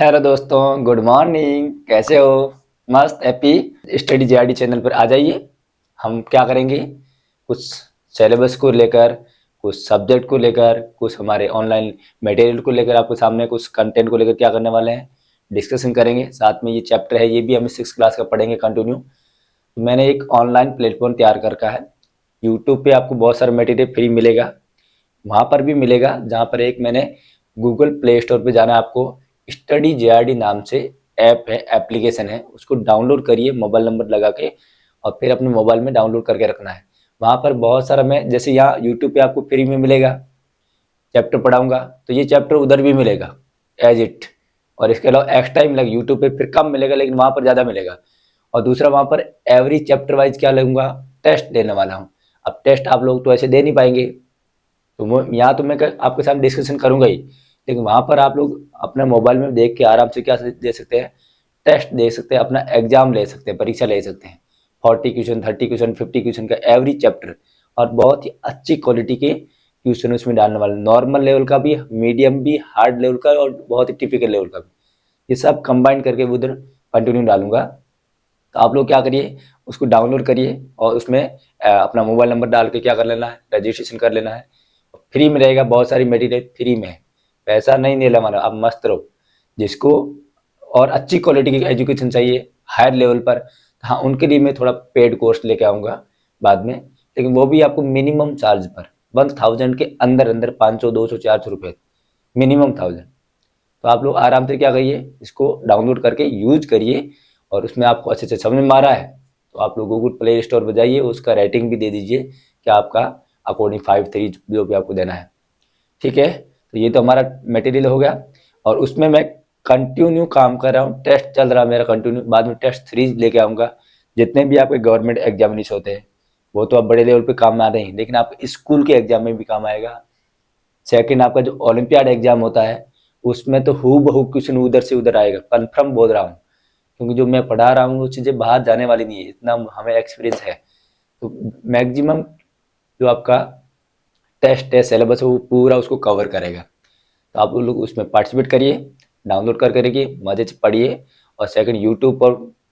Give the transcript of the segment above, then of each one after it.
Hello दोस्तों, good morning. कैसे हो? मस्त हैप्पी। स्टडी जेआरडी चैनल पर आ जाइए। हम क्या करेंगे, कुछ सिलेबस को लेकर, कुछ सब्जेक्ट को लेकर, कुछ हमारे ऑनलाइन मटेरियल को लेकर, आपके सामने कुछ कंटेंट को लेकर क्या करने वाले हैं, डिस्कशन करेंगे। साथ में ये चैप्टर है, ये भी हम 6 क्लास का पढ़ेंगे कंटिन्यू। तो मैंने एक ऑनलाइन प्लेटफॉर्म तैयार कर रखा है। यूट्यूब पे आपको बहुत सारा मटेरियल फ्री मिलेगा, वहाँ पर भी मिलेगा। जहाँ पर एक मैंने गूगल प्ले स्टोर पे जाना है आपको, स्टडी जेआरडी नाम से ऐप है, एप्लीकेशन है, उसको डाउनलोड करिए मोबाइल नंबर लगा के, और फिर अपने मोबाइल में डाउनलोड करके रखना है। वहाँ पर बहुत सारा, मैं जैसे यहाँ यूट्यूब पे आपको फ्री में मिलेगा, चैप्टर पढ़ाऊंगा, तो ये चैप्टर उधर भी मिलेगा एज इट। और इसके अलावा एक्स्ट्रा टाइम लगे, यूट्यूब पे फिर कम मिलेगा, लेकिन वहाँ पर ज़्यादा मिलेगा। और दूसरा, वहाँ पर एवरी चैप्टर वाइज क्या लूँगा, टेस्ट देने वाला हूँ। अब टेस्ट आप लोग तो ऐसे दे नहीं पाएंगे, तो वो यहाँ तो मैं आपके साथ डिस्कशन करूंगा ही, लेकिन वहाँ पर आप लोग अपने मोबाइल में देख के आराम से क्या दे सकते हैं, टेस्ट दे सकते हैं, अपना एग्जाम ले सकते हैं, परीक्षा ले सकते हैं। 40 क्वेश्चन, 30 क्वेश्चन, 50 क्वेश्चन का एवरी चैप्टर, और बहुत ही अच्छी क्वालिटी के क्वेश्चन उसमें डालने वाले, नॉर्मल लेवल का भी, मीडियम भी, हार्ड लेवल का, और बहुत ही टिपिकल लेवल का भी। ये सब कंबाइन करके उधर कंटिन्यू डालूंगा। तो आप लोग क्या करिए, उसको डाउनलोड करिए, और उसमें अपना मोबाइल नंबर डाल के क्या कर लेना है, रजिस्ट्रेशन कर लेना है। फ्री में रहेगा, बहुत सारी मटेरियल फ्री में है, पैसा नहीं ले हमारा। आप मस्त रहो। जिसको और अच्छी क्वालिटी की एजुकेशन चाहिए हायर लेवल पर, हाँ, उनके लिए मैं थोड़ा पेड कोर्स लेके आऊँगा बाद में, लेकिन वो भी आपको मिनिमम चार्ज पर 1000 के अंदर अंदर, 500, 200, 400 रुपये, मिनिमम 1000। तो आप लोग आराम से क्या करिए, इसको डाउनलोड करके यूज करिए, और उसमें आपको अच्छे से समझ में आ रहा है तो आप लोग गूगल प्ले स्टोर पर जाइए, उसका रेटिंग भी दे दीजिए कि आपका अकॉर्डिंग 5-3 जो भी आपको देना है। ठीक है, तो ये तो हमारा मटेरियल हो गया, और उसमें मैं कंटिन्यू काम कर रहा हूँ, टेस्ट चल रहा है मेरा कंटिन्यू। बाद में टेस्ट सीरीज लेके आऊँगा। जितने भी आपके गवर्नमेंट एग्जामिनेशन होते हैं, वो तो आप बड़े लेवल पे काम में आ रहे हैं, लेकिन आप स्कूल के एग्जाम में भी काम आएगा। सेकंड, आपका जो ओलंपियाड एग्जाम होता है, उसमें तो हु बहू क्वेश्चन उधर से उधर आएगा, कंफर्म बोल रहा हूँ। क्योंकि जो मैं पढ़ा रहा हूँ वो चीज़ें बाहर जाने वाली नहीं है, इतना हमें एक्सपीरियंस है। तो मैक्सिमम जो आपका टेस्ट है, सिलेबस है, वो पूरा उसको कवर करेगा। तो आप लोग उसमें पार्टिसिपेट करिए, डाउनलोड कर करिए, मजे से पढ़िए। और सेकंड, यूट्यूब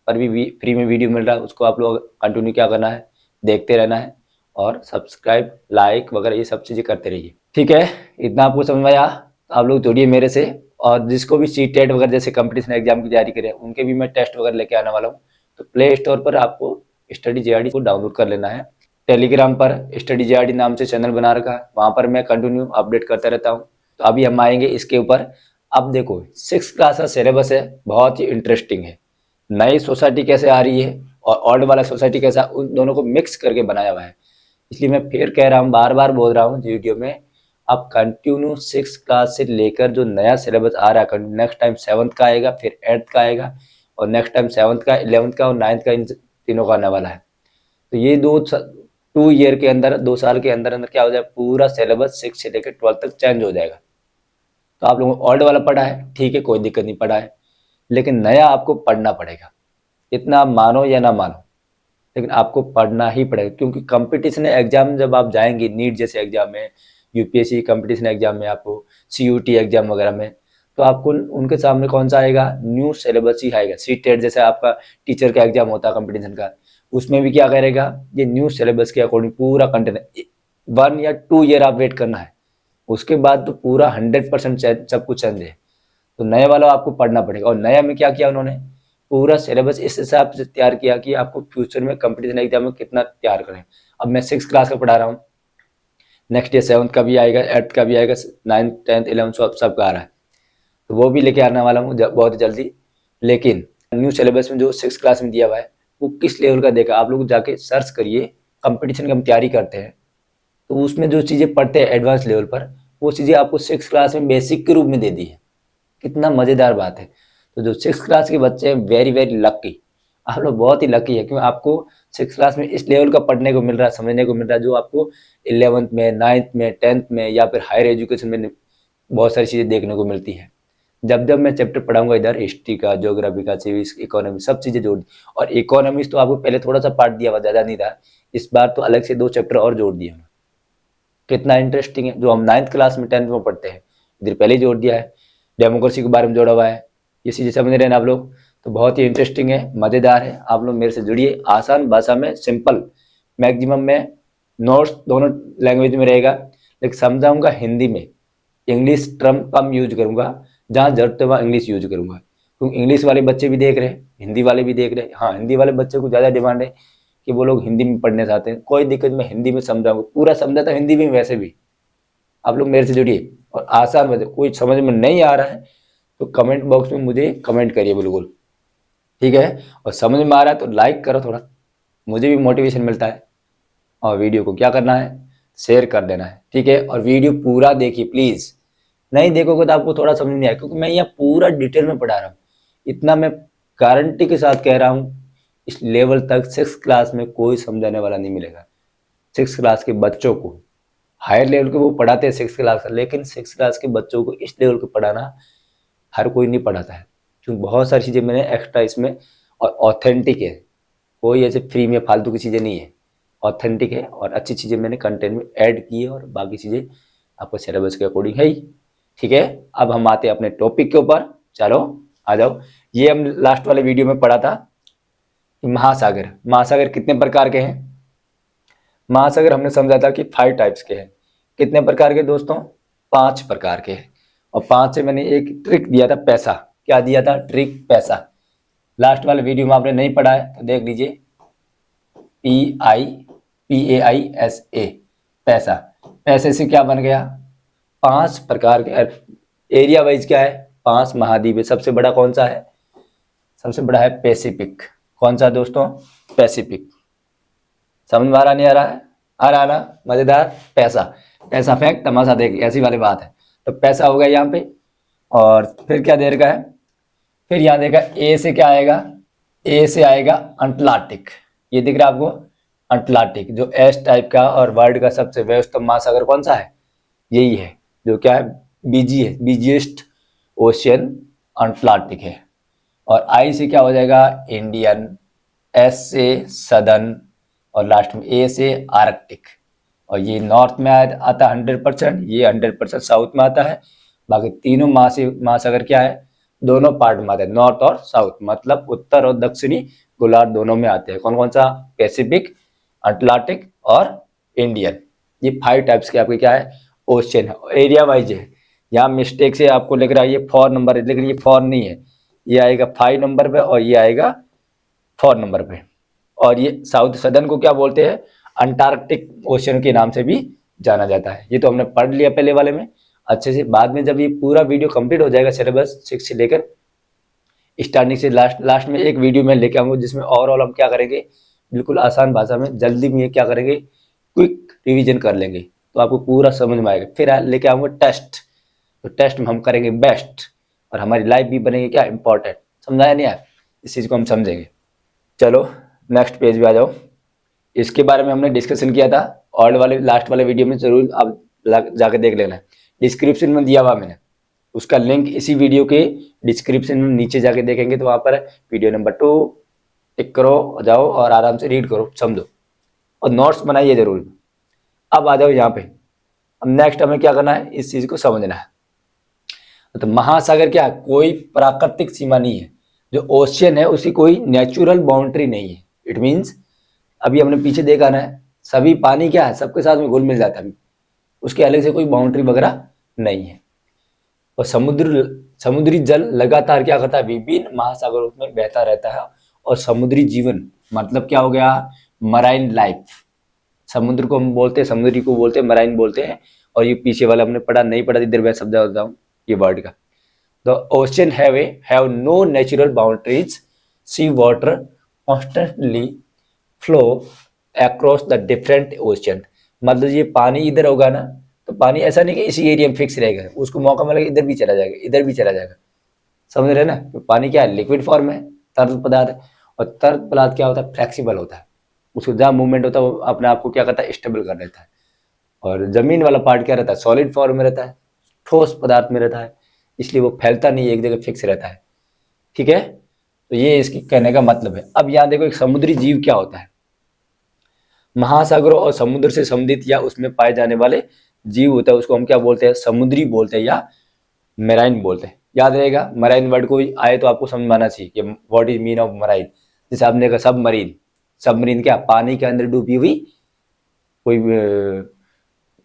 पर भी फ्री में वीडियो मिल रहा है, उसको आप लोग कंटिन्यू क्या करना है, देखते रहना है, और सब्सक्राइब, लाइक वगैरह ये सब चीज़ें करते रहिए। ठीक है, इतना आपको समझ में आया? तो आप लोग जुड़िए मेरे से। और जिसको भी सी टेट वगैरह जैसे कंपटीशन एग्जाम की तैयारी करें, उनके भी मैं टेस्ट वगैरह लेके आने वाला हूँ। तो प्ले स्टोर पर आपको स्टडी जेआरडी को डाउनलोड कर लेना है। टेलीग्राम पर स्टडी जेआरडी नाम से चैनल बना रखा है, वहाँ पर मैं कंटिन्यू अपडेट करता रहता हूँ। तो अभी हम आएंगे इसके ऊपर। अब देखो, 6 क्लास का सिलेबस है, बहुत ही इंटरेस्टिंग है। नई सोसाइटी कैसे आ रही है और ओल्ड वाला सोसाइटी कैसा, उन दोनों को मिक्स करके बनाया हुआ है। इसलिए मैं फिर कह रहा हूँ, बार बार बोल रहा हूँ वीडियो में, अब कंटिन्यू 6 क्लास से लेकर जो नया सिलेबस आ रहा है, नेक्स्ट टाइम 7th का आएगा, फिर 8th का आएगा, और नेक्स्ट टाइम 7th का, 11th का और 9th का, इन तीनों का आने वाला है। तो ये 2 ईयर के अंदर, 2 साल के अंदर अंदर क्या हो जाए, पूरा सिलेबस 6 से लेकर 12th तक चेंज हो जाएगा। तो आप लोगों को ओल्ड वाला पढ़ा है, ठीक है, कोई दिक्कत नहीं, पढ़ा है, लेकिन नया आपको पढ़ना पड़ेगा। इतना आप मानो या ना मानो, लेकिन आपको पढ़ना ही पड़ेगा, क्योंकि कंपटीशन एग्जाम जब आप जाएंगे, नीट जैसे एग्जाम में, यूपीएससी कंपटीशन एग्जाम में, आपको सीयूटी एग्जाम वगैरह में, तो आपको उनके सामने कौन सा आएगा, न्यू सिलेबस ही आएगा। सी टेट जैसे आपका टीचर का एग्जाम होता है कंपटीशन का, उसमें भी क्या करेगा, ये न्यू सिलेबस के अकॉर्डिंग पूरा कंटेंट, 1 या 2 ईयर आप वेट करना है, उसके बाद तो पूरा 100% सब कुछ चेंज है। तो नए वाला आपको पढ़ना पड़ेगा। और नया में क्या किया उन्होंने, पूरा सिलेबस इस हिसाब से तैयार किया कि आपको फ्यूचर में कंपटीशन एग्जाम में कितना तैयार करें। अब मैं 6 क्लास का पढ़ा रहा हूँ, नेक्स्ट ईयर 7th का भी आएगा, 8th का भी आएगा, 9th, 10th, 11th सबका आ रहा है। तो वो भी लेके आने वाला हूँ बहुत जल्दी। लेकिन न्यू सिलेबस में जो 6 क्लास में दिया हुआ है, वो किस लेवल का देखा, आप लोग जाके सर्च करिए। कंपटीशन की हम तैयारी करते हैं, तो उसमें जो चीज़ें पढ़ते हैं एडवांस लेवल पर, वो चीज़ें आपको 6 क्लास में बेसिक के रूप में दे दी है। कितना मज़ेदार बात है। तो जो 6 क्लास के बच्चे हैं, वेरी वेरी लकी, आप लोग बहुत ही लकी है, क्योंकि आपको 6 क्लास में इस लेवल का पढ़ने को मिल रहा है, समझने को मिल रहा है, जो आपको 11th में, 9th में, 10th में, या फिर हायर एजुकेशन में बहुत सारी चीज़ें देखने को मिलती है। जब जब मैं चैप्टर पढ़ाऊंगा इधर, हिस्ट्री का, ज्योग्राफी का, सिविक्स, इकोनॉमी, सब चीज़ें जोड़ दी। और इकोनॉमिक्स तो आपको पहले थोड़ा सा पार्ट दिया हुआ, ज़्यादा नहीं था, इस बार तो अलग से 2 चैप्टर और जोड़ दिए। कितना इंटरेस्टिंग है, जो हम 9th क्लास में, 10th में पढ़ते हैं, इधर पहले ही जोड़ दिया है। डेमोक्रेसी के बारे में जोड़ा हुआ है, ये चीज़ें समझ रहे हैं आप लोग, तो बहुत ही इंटरेस्टिंग है, मज़ेदार है। आप लोग मेरे से जुड़िए, आसान भाषा में, सिंपल, मैक्सिमम में नोट्स दोनों लैंग्वेज में रहेगा, लेकिन समझाऊंगा हिंदी में। इंग्लिश टर्म कम यूज करूंगा, जहाँ जरूरत है वहाँ इंग्लिश यूज करूंगा, क्योंकि इंग्लिश वाले बच्चे भी देख रहे हैं, हिंदी वाले भी देख रहे हैं। हाँ, हिंदी वाले बच्चे को ज़्यादा डिमांड है कि वो लोग हिंदी में पढ़ने चाहते हैं, कोई दिक्कत, मैं हिंदी में समझाऊंगा, पूरा समझाता हिंदी में वैसे भी। आप लोग मेरे से जुड़िए, और आसान वजह कोई समझ में नहीं आ रहा है तो कमेंट बॉक्स में मुझे कमेंट करिए बिल्कुल, ठीक है। और समझ में आ रहा है तो लाइक करो थोड़ा, मुझे भी मोटिवेशन मिलता है। और वीडियो को क्या करना है, शेयर कर देना है, ठीक है। और वीडियो पूरा देखिए प्लीज़, नहीं देखोगे तो आपको थोड़ा समझ नहीं आएगा, क्योंकि मैं यहाँ पूरा डिटेल में पढ़ा रहा हूँ। इतना मैं गारंटी के साथ कह रहा हूँ, इस लेवल तक 6th क्लास में कोई समझाने वाला नहीं मिलेगा। 6th क्लास के बच्चों को, हायर लेवल के वो पढ़ाते हैं 6th क्लास का, लेकिन 6th क्लास के बच्चों को इस लेवल को पढ़ाना हर कोई नहीं पढ़ाता है, क्योंकि बहुत सारी चीज़ें मैंने एक्स्ट्रा इसमें, और ऑथेंटिक है, कोई ऐसे फ्री में फालतू की चीज़ें नहीं है, ऑथेंटिक है, और अच्छी चीज़ें मैंने कंटेंट में ऐड की है, और बाकी चीज़ें आपको सिलेबस के अकॉर्डिंग है ही, ठीक है। अब हम आते हैं अपने टॉपिक के ऊपर, चलो आ जाओ। ये हम लास्ट वाले वीडियो में पढ़ा था कि महासागर, महासागर कितने प्रकार के हैं। महासागर हमने समझा था कि 5 टाइप्स के हैं। कितने प्रकार के दोस्तों, 5 प्रकार के हैं। और 5 से मैंने एक ट्रिक दिया था, पैसा, क्या दिया था, ट्रिक, पैसा। लास्ट वाले वीडियो में आपने नहीं पढ़ा है तो देख लीजिए, PAISA, पैसा। पैसे से क्या बन गया, 5 प्रकार के, एरिया वाइज क्या है, 5 महाद्वीप है। सबसे बड़ा कौन सा है, सबसे बड़ा है पैसिफिक। कौन सा दोस्तों, पैसिफिक। समझ में आ रहा नहीं आ रहा है, आ रहा ना, मजेदार। पैसा, पैसा फेंक तमाशा देख, ऐसी वाली बात है। तो पैसा होगा यहाँ पे, और फिर क्या दे रखा है, फिर यहाँ देखा ए से क्या आएगा, ए से आएगा अंटार्कटिक। ये दिख रहा है आपको, अंटार्कटिक, जो एस टाइप का और वर्ल्ड का सबसे व्यस्त महासागर कौन सा है, यही है, जो क्या है, बीजी है, बिजिएस्ट ओशियन अंटार्कटिक है। और आई से क्या हो जाएगा, इंडियन, एस से सदर्न, और लास्ट में ए से आर्कटिक। और ये नॉर्थ में आता है 100%, ये 100% साउथ में आता है। बाकी तीनों महासागर क्या है, दोनों पार्ट में आते हैं, नॉर्थ और साउथ, मतलब उत्तर और दक्षिणी गोलार्ध दोनों में आते हैं। कौन कौन सा, पैसिफिक, अटलांटिक और इंडियन। ये 5 टाइप्स के आपके क्या है, ओशियन है, एरिया वाइज है। यहाँ मिस्टेक से आपको लग रहा है ये 4 नंबर है, लेकिन ये 4 नहीं है, ये आएगा 5 नंबर पे, और ये आएगा 4 नंबर पे। और ये साउथ सदर्न को क्या बोलते हैं, अंटार्कटिक ओशियन के नाम से भी जाना जाता है। ये तो हमने पढ़ लिया पहले वाले में अच्छे से। बाद में जब ये पूरा वीडियो कंप्लीट हो जाएगा, सिलेबस 6 से लेकर स्टार्टिंग से लास्ट में एक वीडियो में लेके आऊंगा, जिसमें ओवरऑल हम क्या करेंगे, बिल्कुल आसान भाषा में जल्दी में क्या करेंगे, क्विक रिवीजन कर लेंगे, तो आपको पूरा समझ में आएगा। फिर लेके आऊंगा टेस्ट, तो टेस्ट में हम करेंगे बेस्ट, और हमारी लाइफ भी बनेगी क्या, इंपॉर्टेंट। समझाया नहीं यार, इस चीज़ को हम समझेंगे। चलो नेक्स्ट पेज पे आ जाओ। इसके बारे में हमने डिस्कशन किया था और वाले लास्ट वाले वीडियो में, जरूर आप जाके देख लेना, डिस्क्रिप्शन में दिया हुआ मैंने, उसका लिंक इसी वीडियो के डिस्क्रिप्शन में नीचे जाके देखेंगे, तो वहाँ पर वीडियो नंबर 2 टिक करो, जाओ और आराम से रीड करो, समझो, और नोट्स बनाइए जरूर। अब आ जाओ यहाँ पे, अब नेक्स्ट हमें क्या करना है, इस चीज़ को समझना है। तो महासागर क्या है, कोई प्राकृतिक सीमा नहीं है। जो ओशियन है उसकी कोई नेचुरल बाउंड्री नहीं है। इट मीन्स, अभी हमने पीछे देखा ना, सभी पानी क्या है, सबके साथ में घुल मिल जाता है, उसके अलग से कोई बाउंड्री वगैरह नहीं है। और समुद्री जल लगातार क्या करता है, विभिन्न महासागरों में बहता रहता है। और समुद्री जीवन मतलब क्या हो गया, मराइन लाइफ। समुद्र को हम बोलते हैं, समुद्री को बोलते हैं मराइन बोलते हैं। और ये पीछे वाला हमने पढ़ा, नहीं पढ़ा, इधर मैं समझा देता हूँ ये वर्ड का। The ocean have no natural boundaries, sea water constantly flow across the different ocean. मतलब ये पानी इधर होगा ना, तो पानी ऐसा नहीं कि इसी एरिया में फिक्स रहेगा, उसको मौका मिलेगा इधर भी चला जाएगा, इधर भी चला जाएगा। समझ रहे ना, तो पानी क्या है, लिक्विड फॉर्म है, तरल पदार्थ है। और तरल पदार्थ क्या होता है, फ्लेक्सिबल होता है, उसको जहाँ मूवमेंट होता है वो अपने आप को क्या करता है, स्टेबल कर देता है। और जमीन वाला पार्ट क्या रहता है, सॉलिड फॉर्म में रहता है, ठोस पदार्थ में रहता है, इसलिए वो फैलता नहीं, एक जगह फिक्स रहता है, ठीक है। तो ये इसकी कहने का मतलब है। अब यहाँ देखो, एक समुद्री जीव क्या होता है, महासागरों और समुद्र से संबंधित या उसमें पाए जाने वाले जीव होता है, उसको हम क्या बोलते हैं, समुद्री बोलते हैं या मेराइन बोलते हैं। याद रहेगा, मराइन वर्ड को आए तो आपको समझ में आना चाहिए कि what is mean of marine. जैसे आपने कहा सबमरीन, सबमरीन क्या, पानी के अंदर डूबी हुई कोई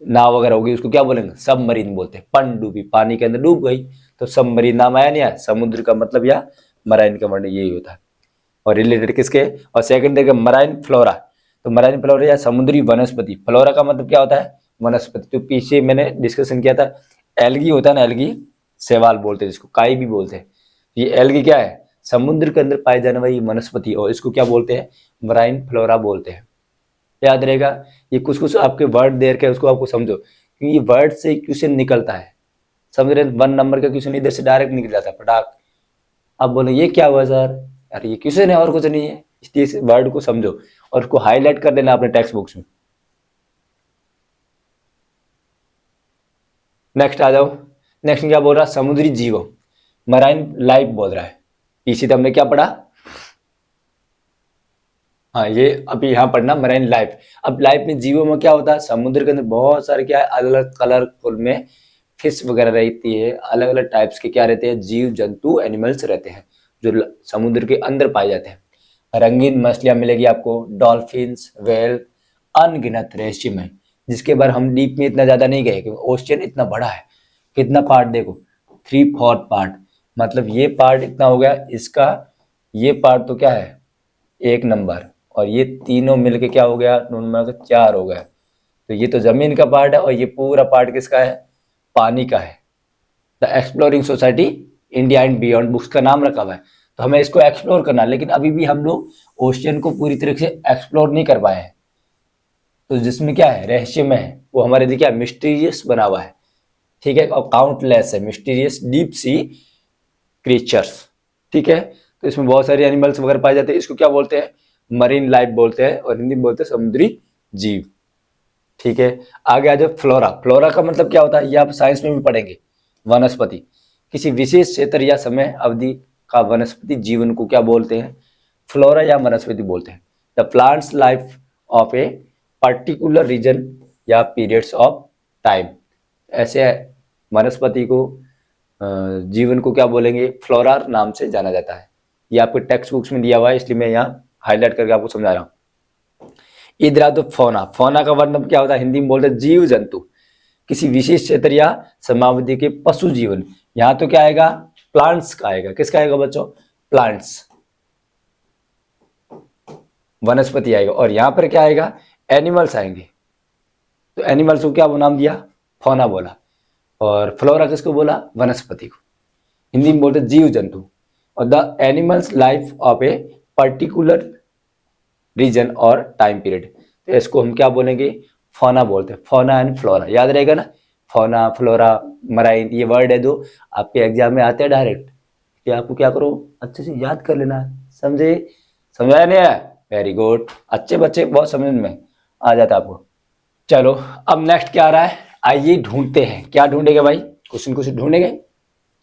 नाव वगैरह होगी, उसको क्या बोलेंगे, सबमरीन बोलते हैं। पनडुब्बी, पानी के अंदर डूब गई तो सबमरीन नाम आया नहीं आया, समुद्र का मतलब या मराइन का मतलब यही होता है। और रिलेटेड किसके, और सेकंड देखिए मराइन फ्लोरा, तो मराइन फ्लोरा या समुद्री वनस्पति, फ्लोरा का मतलब क्या होता है, वनस्पति। तो पीछे मैंने डिस्कशन किया था, एल्गी होता है ना, एल्गी शैवाल बोलते हैं जिसको, काई भी बोलते हैं। ये एल्गी क्या है, समुद्र के अंदर पाई जाने वाली वनस्पति, और इसको क्या बोलते हैं, मराइन फ्लोरा बोलते हैं। याद रहेगा, ये कुछ कुछ आपके वर्ड दे के उसको आपको समझो, क्योंकि ये वर्ड से क्वेश्चन निकलता है, समझ रहे हैं? 1 नंबर का क्वेश्चन इधर से डायरेक्ट निकल जाता है फटाक। आप बोले ये क्या हुआ सर, अरे ये क्वेश्चन है और कुछ नहीं है, इसलिए इस वर्ड को समझो और उसको हाईलाइट कर देना अपने टेक्स्ट बुक्स में। नेक्स्ट आ जाओ, नेक्स्ट क्या बोल रहा है, समुद्री जीवों, मराइन लाइफ बोल रहा है। पीछे तो हमने क्या पढ़ा, हाँ ये अभी यहाँ पढ़ना मराइन लाइफ। अब लाइफ में जीवों में क्या होता है, समुद्र के अंदर बहुत सारे क्या है, अलग अलग कलरफुल में फिश वगैरह रहती है, अलग अलग टाइप्स के क्या रहते हैं, जीव जंतु एनिमल्स रहते हैं जो समुद्र के अंदर पाए जाते हैं। रंगीन मछलियां मिलेगी आपको, डॉल्फिन्स, वेल, अनगिनत रेशम है, जिसके बारे हम डीप में इतना ज्यादा नहीं गए क्योंकि ओशियन इतना बड़ा है। कितना पार्ट देखो, 3/4 पार्ट, मतलब ये पार्ट इतना हो गया इसका, ये पार्ट तो क्या है 1 नंबर, और ये तीनों मिलके क्या हो गया, 4 हो गया। तो ये तो जमीन का पार्ट है और ये पूरा पार्ट किसका है, पानी का है। The exploring society India and beyond books का नाम रखा हुआ है। तो हमें इसको एक्सप्लोर करना है, लेकिन अभी भी हम लोग ओशियन को पूरी तरीके से एक्सप्लोर नहीं कर पाए हैं। तो जिसमें क्या है, रहस्यमय है, वो हमारे लिए क्या मिस्टीरियस बना हुआ है, ठीक है, और काउंटलेस है, मिस्टीरियस डीप सी क्रीचर्स, ठीक है। तो इसमें बहुत सारे एनिमल्स वगैरह पाए जाते हैं, इसको क्या बोलते हैं, मरीन लाइफ बोलते हैं, और हिंदी में बोलते हैं समुद्री जीव, ठीक है। आगे आ जाओ फ्लोरा, फ्लोरा का मतलब क्या होता है, ये आप साइंस में भी पढ़ेंगे। वनस्पति, किसी विशेष क्षेत्र या समय अवधि का वनस्पति जीवन को क्या बोलते हैं, फ्लोरा या वनस्पति बोलते हैं। The plants life of a particular region या पीरियड्स ऑफ टाइम, ऐसे वनस्पति को जीवन को क्या बोलेंगे, फ्लोरा नाम से जाना जाता है। ये आपके टेक्स्ट बुक्स में दिया हुआ है, इसलिए मैं यहाँ हाईलाइट करके आपको समझा रहा हूँ। इधर आ तो फोना, फोना का मतलब क्या होता है, हिंदी में बोलते हैं जीव जंतु, किसी विशेष क्षेत्र या समावधि के पशु जीवन। यहाँ तो क्या आएगा, प्लांट्स का आएगा, किसका आएगा बच्चों, प्लांट्स, वनस्पति आएगा। और यहाँ पर क्या आएगा, एनिमल्स आएंगे। तो एनिमल्स को क्या नाम दिया, फोना बोला, और फ्लोरा किसको बोला, वनस्पति को। हिंदी में बोलते जीव जंतु। और the animals life of a particular region और टाइम पीरियड, तो इसको हम क्या बोलेंगे, फौना बोलते हैं। फौना एंड फ्लोरा याद रहेगा ना, फौना फ्लोरा मराइन, ये वर्ड है जो आपके एग्जाम में आते हैं डायरेक्ट, कि आपको क्या करो, अच्छे से याद कर लेना, समझे, समझाया नहीं है, वेरी गुड, अच्छे बच्चे बहुत समझ में आ जाता आपको। चलो अब नेक्स्ट क्या आ रहा है, आइए ढूंढते हैं, क्या ढूंढेंगे भाई, क्वेश्चन कुछ ढूंढेंगे।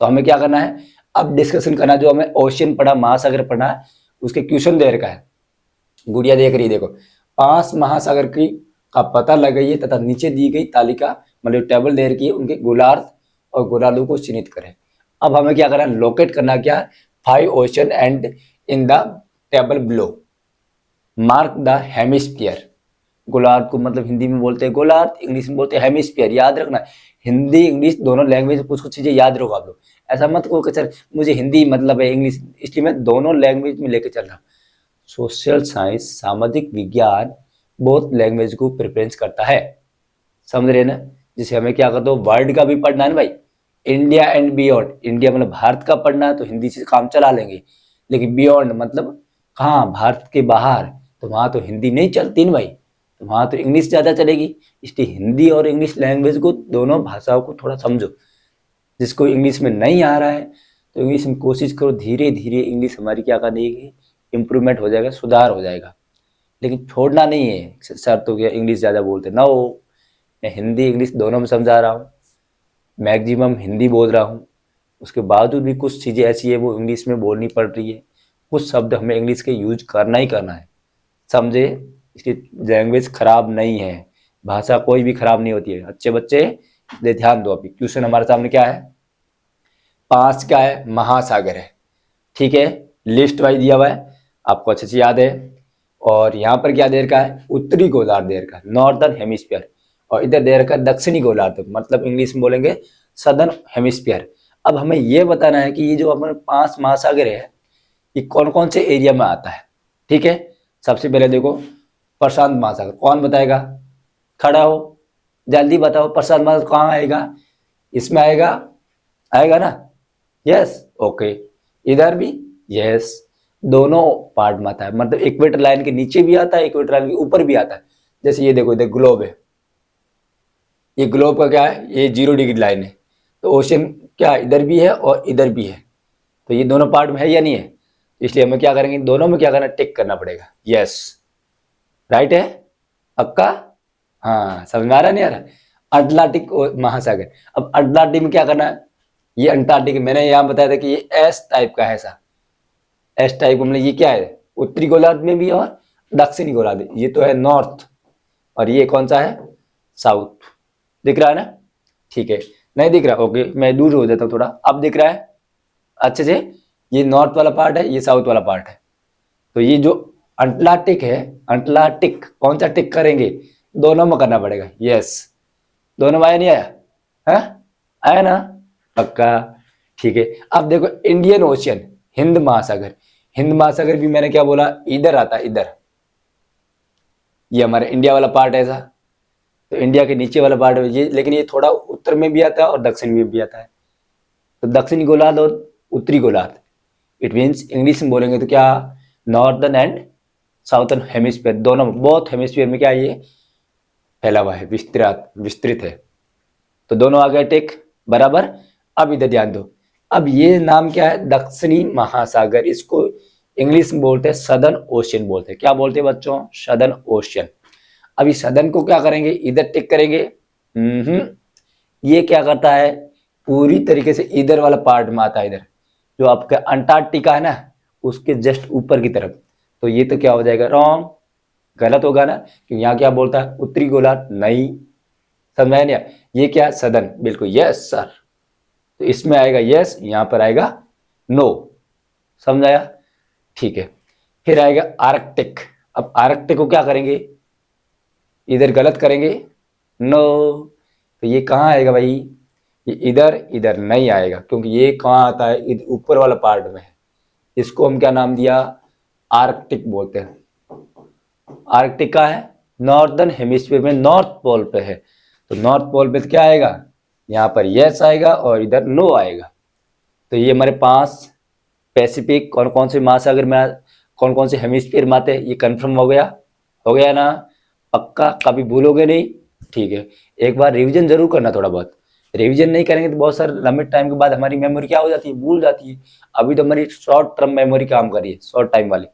तो हमें क्या करना है, अब डिस्कशन करना, जो हमें ओशियन पढ़ा, महासागर पढ़ा है, उसके क्वेश्चन दे रखा है। गुड़िया देख रही है, देखो 5 महासागर की का पता लगाइए तथा नीचे दी गई तालिका मतलब टेबल दे रखी है, उनके गोलार्ध और गोलार्धों को चिन्हित करें। अब हमें क्या करना है, लोकेट करना, क्या 5 ocean and in the table below mark the hemisphere. गोलार्ध को मतलब हिंदी में बोलते हैं गोलार्ध, इंग्लिश में बोलते हैं हेमिस्फीयर। याद रखना, हिंदी इंग्लिश दोनों लैंग्वेज में कुछ कुछ चीजें याद रखो आप लोग। ऐसा मत कहो कि सर मुझे हिंदी मतलब है इंग्लिश, इसलिए मैं दोनों लैंग्वेज में लेके चल रहा हूँ। सोशल साइंस, सामाजिक विज्ञान बहुत लैंग्वेज को प्रेफरेंस करता है, समझ रहे ना। जैसे हमें क्या करते हो, वर्ल्ड का भी पढ़ना है ना भाई, इंडिया एंड बियॉन्ड, इंडिया मतलब भारत का पढ़ना है तो हिंदी से काम चला लेंगे, लेकिन बियॉन्ड मतलब कहाँ, भारत के बाहर, तो वहां तो हिंदी नहीं चलती ना भाई, तो वहां तो इंग्लिश ज्यादा चलेगी। इसलिए हिंदी और इंग्लिश लैंग्वेज को, दोनों भाषाओं को थोड़ा समझो। जिसको इंग्लिश में नहीं आ रहा है तो इंग्लिश में कोशिश करो, धीरे धीरे इंग्लिश हमारी क्या करनी है, इम्प्रूवमेंट हो जाएगा, सुधार हो जाएगा। लेकिन छोड़ना नहीं है सर, तो क्या इंग्लिश ज़्यादा बोलते ना हो, मैं हिंदी इंग्लिश दोनों में समझा रहा हूँ, मैक्सिमम हिंदी बोल रहा हूँ, उसके बावजूद भी कुछ चीज़ें ऐसी है वो इंग्लिश में बोलनी पड़ रही है, कुछ शब्द हमें इंग्लिश के यूज करना ही करना है, समझे। इसकी लैंग्वेज खराब नहीं है, भाषा कोई भी खराब नहीं होती है, अच्छे बच्चे इसलिए ध्यान दो। अभी क्वेश्चन हमारे सामने क्या है, 5 क्या है, महासागर है। ठीक है, लिस्ट वाइज दिया हुआ है, आपको अच्छे से याद है। और यहाँ पर क्या दे रखा है, उत्तरी गोलार्ध दे रखा है, नॉर्दर्न हेमिस्फीयर, और इधर दे रखा है दक्षिणी गोलार्ध, मतलब इंग्लिश में बोलेंगे सदर्न हेमिस्फीयर। अब हमें ये बताना है कि ये जो हमारे 5 महासागर है ये कौन कौन से एरिया में आता है। ठीक है, सबसे पहले देखो प्रशांत महासागर, कौन बताएगा, खड़ा हो, जल्दी बताओ, प्रशांत महासागर कहाँ आएगा, इसमें आएगा, आएगा ना, यस, ओके। इधर भी यस, दोनों पार्ट में आता है, मतलब इक्वेटर लाइन के नीचे भी आता है, इक्वेटर लाइन के ऊपर भी आता है। जैसे ये देखो, इधर ग्लोब है, ये ग्लोब का क्या है, ये 0 डिग्री लाइन है, तो ओशन क्या इधर भी है और इधर भी है, तो ये दोनों पार्ट में है या नहीं है, इसलिए हमें क्या करेंगे, दोनों में क्या करना, टिक करना पड़ेगा, यस, राइट है, पक्का, हाँ, समझ में आ रहा नहीं आ रहा। अटलांटिक महासागर, अब अटलांटिक में क्या करना है, ये अंटार्कटिक, मैंने यहाँ बताया था कि ये एस टाइप का है, ऐसा एस टाइप का, मतलब ये क्या है, उत्तरी गोलार्ध में भी और दक्षिणी गोलार्ध, ये तो है नॉर्थ, और ये कौन सा है, साउथ, दिख रहा है ना, ठीक है, नहीं दिख रहा, ओके, मैं दूर हो जाता हूँ थोड़ा, अब दिख रहा है अच्छे से, ये नॉर्थ वाला पार्ट है, ये साउथ वाला पार्ट है, तो ये जो अंटार्कटिक है, अंटार्कटिक कौन सा टिक करेंगे, दोनों में करना पड़ेगा, यस, दोनों में आया नहीं आया, है, आया ना, पक्का, ठीक है। अब देखो इंडियन ओशियन, हिंद महासागर, हिंद महासागर भी मैंने क्या बोला, इधर आता है, इधर, ये हमारा इंडिया वाला पार्ट है ऐसा, तो इंडिया के नीचे वाला पार्ट है ये, लेकिन ये थोड़ा उत्तर में भी आता है और दक्षिण में भी आता है, तो दक्षिणी गोलार्ध और उत्तरी गोलार्ध, इट मीन्स इंग्लिश में बोलेंगे तो क्या, नॉर्दर्न एंड साउथर्न हेमिस्फीयर, दोनों बोथ हेमिस्फीयर में क्या ये फैला हुआ है, विस्तृत है, तो दोनों आ गए टिक, बराबर। अब इधर ध्यान दो, अब ये नाम क्या है, दक्षिणी महासागर, इसको इंग्लिश में बोलते हैं सदर्न ओशियन बोलते हैं, क्या बोलते हैं बच्चों, सदर्न ओशियन। अभी सदर्न को क्या करेंगे, इधर टिक करेंगे, ये क्या करता है, पूरी तरीके से इधर वाला पार्ट में आता है, इधर जो आपका अंटार्कटिका है ना, उसके जस्ट ऊपर की तरफ, तो ये तो क्या हो जाएगा, रॉन्ग, गलत होगा ना, क्योंकि यहाँ क्या बोलता है, उत्तरी गोलार्ध, नहीं, समझ नहीं, ये क्या है, सदर्न, बिल्कुल यस सर, तो इसमें आएगा यस, यहां पर आएगा नो, समझाया, ठीक है। फिर आएगा आर्कटिक, अब आर्कटिक को क्या करेंगे, इधर गलत करेंगे, नो, तो ये कहाँ आएगा भाई, ये इधर, इधर नहीं आएगा, क्योंकि ये कहाँ आता है, इधर ऊपर वाला पार्ट में है, इसको हम क्या नाम दिया, आर्कटिक बोलते हैं। आर्कटिक का है, नॉर्दर्न हेमिस्फीयर में नॉर्थ पोल पे है, तो नॉर्थ पोल पे तो क्या आएगा, यहाँ पर यस आएगा और इधर नो आएगा, तो ये हमारे 5 पैसिफिक कौन कौन से महासागर में, कौन कौन से हेमिस्फीयर में आते हैं, ये कंफर्म हो गया ना, पक्का, कभी भूलोगे नहीं, ठीक है। एक बार रिवीजन जरूर करना, थोड़ा बहुत रिवीजन नहीं करेंगे तो बहुत सारे लंबे टाइम के बाद हमारी मेमोरी क्या हो जाती है, भूल जाती है। अभी तो हमारी शॉर्ट टर्म मेमोरी काम कर रही है, शॉर्ट टाइम वाली,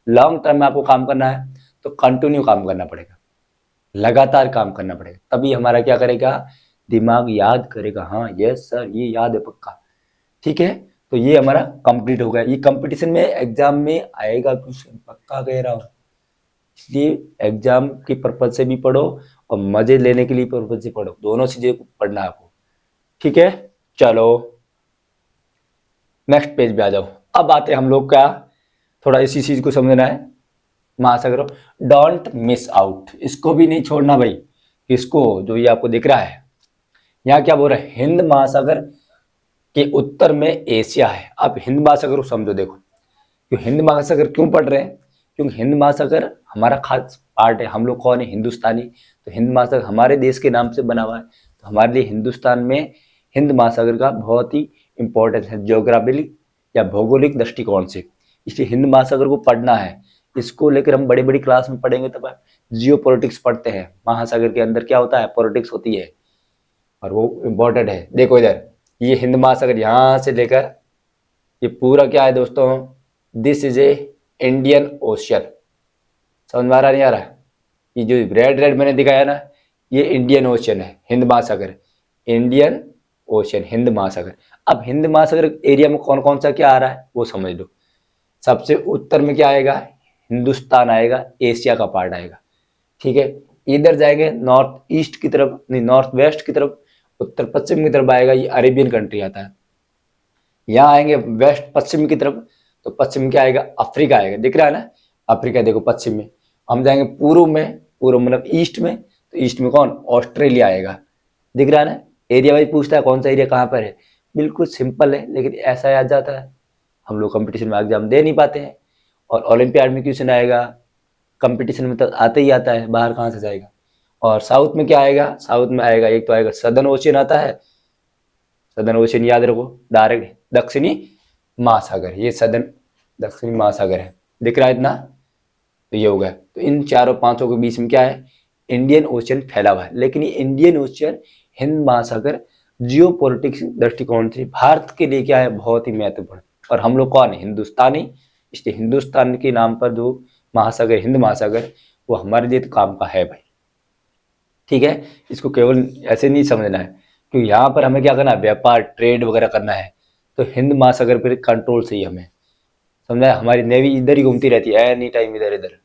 लॉन्ग टर्म में आपको काम करना है तो कंटिन्यू काम करना पड़ेगा, लगातार काम करना पड़ेगा, तभी हमारा क्या करेगा, दिमाग याद करेगा, हाँ यस सर ये याद है पक्का, ठीक है। तो ये हमारा कंप्लीट हो गया, ये कंपटीशन में एग्जाम में आएगा क्वेश्चन, पक्का कह रहा हूँ, इसलिए एग्जाम की पर्पज से भी पढ़ो और मजे लेने के लिए पर्पज से पढ़ो, दोनों चीजें पढ़ना है आपको, ठीक है। चलो नेक्स्ट पेज पे आ जाओ, अब आते हैं हम लोग क्या, थोड़ा इसी चीज को समझना है, महासागरों, डोंट मिस आउट, इसको भी नहीं छोड़ना भाई, इसको जो ये आपको दिख रहा है, यहाँ क्या बोल रहा है, हिंद महासागर के उत्तर में एशिया है। आप हिंद महासागर को समझो, देखो क्यों हिंद महासागर क्यों पढ़ रहे हैं, क्योंकि हिंद महासागर हमारा खास पार्ट है, हम लोग कौन है, हिंदुस्तानी, तो हिंद महासागर हमारे देश के नाम से बना हुआ है, तो हमारे लिए हिंदुस्तान में हिंद महासागर का बहुत ही इंपॉर्टेंस है, ज्योग्राफिकली या भौगोलिक दृष्टिकोण से, इसलिए हिंद महासागर को पढ़ना है। इसको लेकर हम बड़ी बड़ी क्लास में पढ़ेंगे, तब जियो पॉलिटिक्स पढ़ते हैं, महासागर के अंदर क्या होता है, पॉलिटिक्स होती है, और वो इम्पोर्टेंट है। देखो इधर ये हिंद महासागर यहाँ से लेकर ये पूरा क्या है दोस्तों, this is a Indian ocean, समझ में आ रहा नहीं आ रहा, ये जो रेड रेड मैंने दिखाया ना, ये इंडियन ओशियन है, हिंद महासागर, इंडियन ओशियन, हिंद महासागर। अब हिंद महासागर एरिया में कौन कौन सा क्या आ रहा है वो समझ लो, सबसे उत्तर में क्या आएगा, हिंदुस्तान आएगा, एशिया का पार्ट आएगा, ठीक है। इधर जाएंगे नॉर्थ ईस्ट की तरफ, नहीं नॉर्थ वेस्ट की तरफ, उत्तर पश्चिम की तरफ आएगा, ये अरेबियन कंट्री आता है, यहाँ आएंगे वेस्ट पश्चिम की तरफ, तो पश्चिम में क्या आएगा, अफ्रीका आएगा, दिख रहा है ना, अफ्रीका देखो पश्चिम में। हम जाएंगे पूर्व में, पूर्व मतलब ईस्ट में, तो ईस्ट में कौन, ऑस्ट्रेलिया आएगा, दिख रहा है ना। एरिया वाइज पूछता है कौन सा एरिया कहाँ पर है, बिल्कुल सिंपल है, लेकिन ऐसा याद जाता है, हम लोग कंपटीशन में एग्जाम दे नहीं पाते हैं। और ओलंपियाड में क्वेश्चन आएगा, कंपटीशन में तो आते ही आता है, बाहर कहाँ से जाएगा। और साउथ में क्या आएगा, साउथ में आएगा, एक तो आएगा सदर्न ओशियन आता है, सदर्न ओशियन याद रखो, डायरेक्ट दक्षिणी महासागर, ये सदर्न दक्षिणी महासागर है, दिख रहा है इतना, तो ये हो गया। तो इन चारों पांचों के बीच में क्या है, इंडियन ओशियन फैला हुआ है। लेकिन ये इंडियन ओशियन, हिंद महासागर जियो पॉलिटिक्स दृष्टिकोण से भारत के लिए क्या है, बहुत ही महत्वपूर्ण। और हम लोग कौन है, हिंदुस्तानी, इसलिए हिंदुस्तान के नाम पर जो महासागर, हिंद महासागर, वो हमारे लिए तो काम का है भाई, ठीक है। इसको केवल ऐसे नहीं समझना है, क्योंकि यहाँ पर हमें क्या करना है, व्यापार ट्रेड वगैरह करना है, तो हिंद महासागर पर कंट्रोल चाहिए हमें, समझा। हमारी नेवी इधर ही घूमती रहती है एनी टाइम, इधर इधर,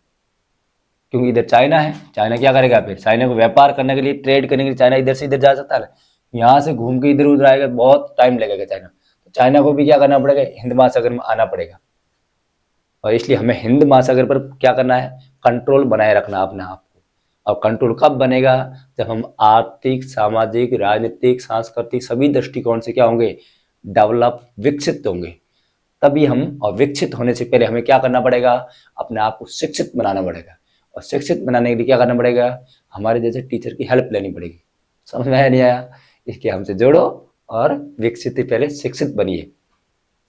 क्योंकि इधर चाइना है, चाइना क्या करेगा फिर, चाइना को व्यापार करने के लिए, ट्रेड करने के लिए चाइना इधर से इधर जा सकता है, यहाँ से घूम के इधर उधर आएगा, बहुत टाइम लगेगा चाइना, तो चाइना को भी क्या करना पड़ेगा, हिंद महासागर में आना पड़ेगा। और इसलिए हमें हिंद महासागर पर क्या करना है, कंट्रोल बनाए रखना अपने आप को। और कंट्रोल कब बनेगा, जब हम आर्थिक, सामाजिक, राजनीतिक, सांस्कृतिक सभी दृष्टिकोण से क्या होंगे, डेवलप, विकसित होंगे, तभी हम, और विकसित होने से पहले हमें क्या करना पड़ेगा, अपने आप को शिक्षित बनाना पड़ेगा। और शिक्षित बनाने के लिए क्या करना पड़ेगा, हमारे जैसे टीचर की हेल्प लेनी पड़ेगी। समझ में आया नहीं आया, इसके हमसे जोड़ो और विकसित पहले शिक्षित बनिए,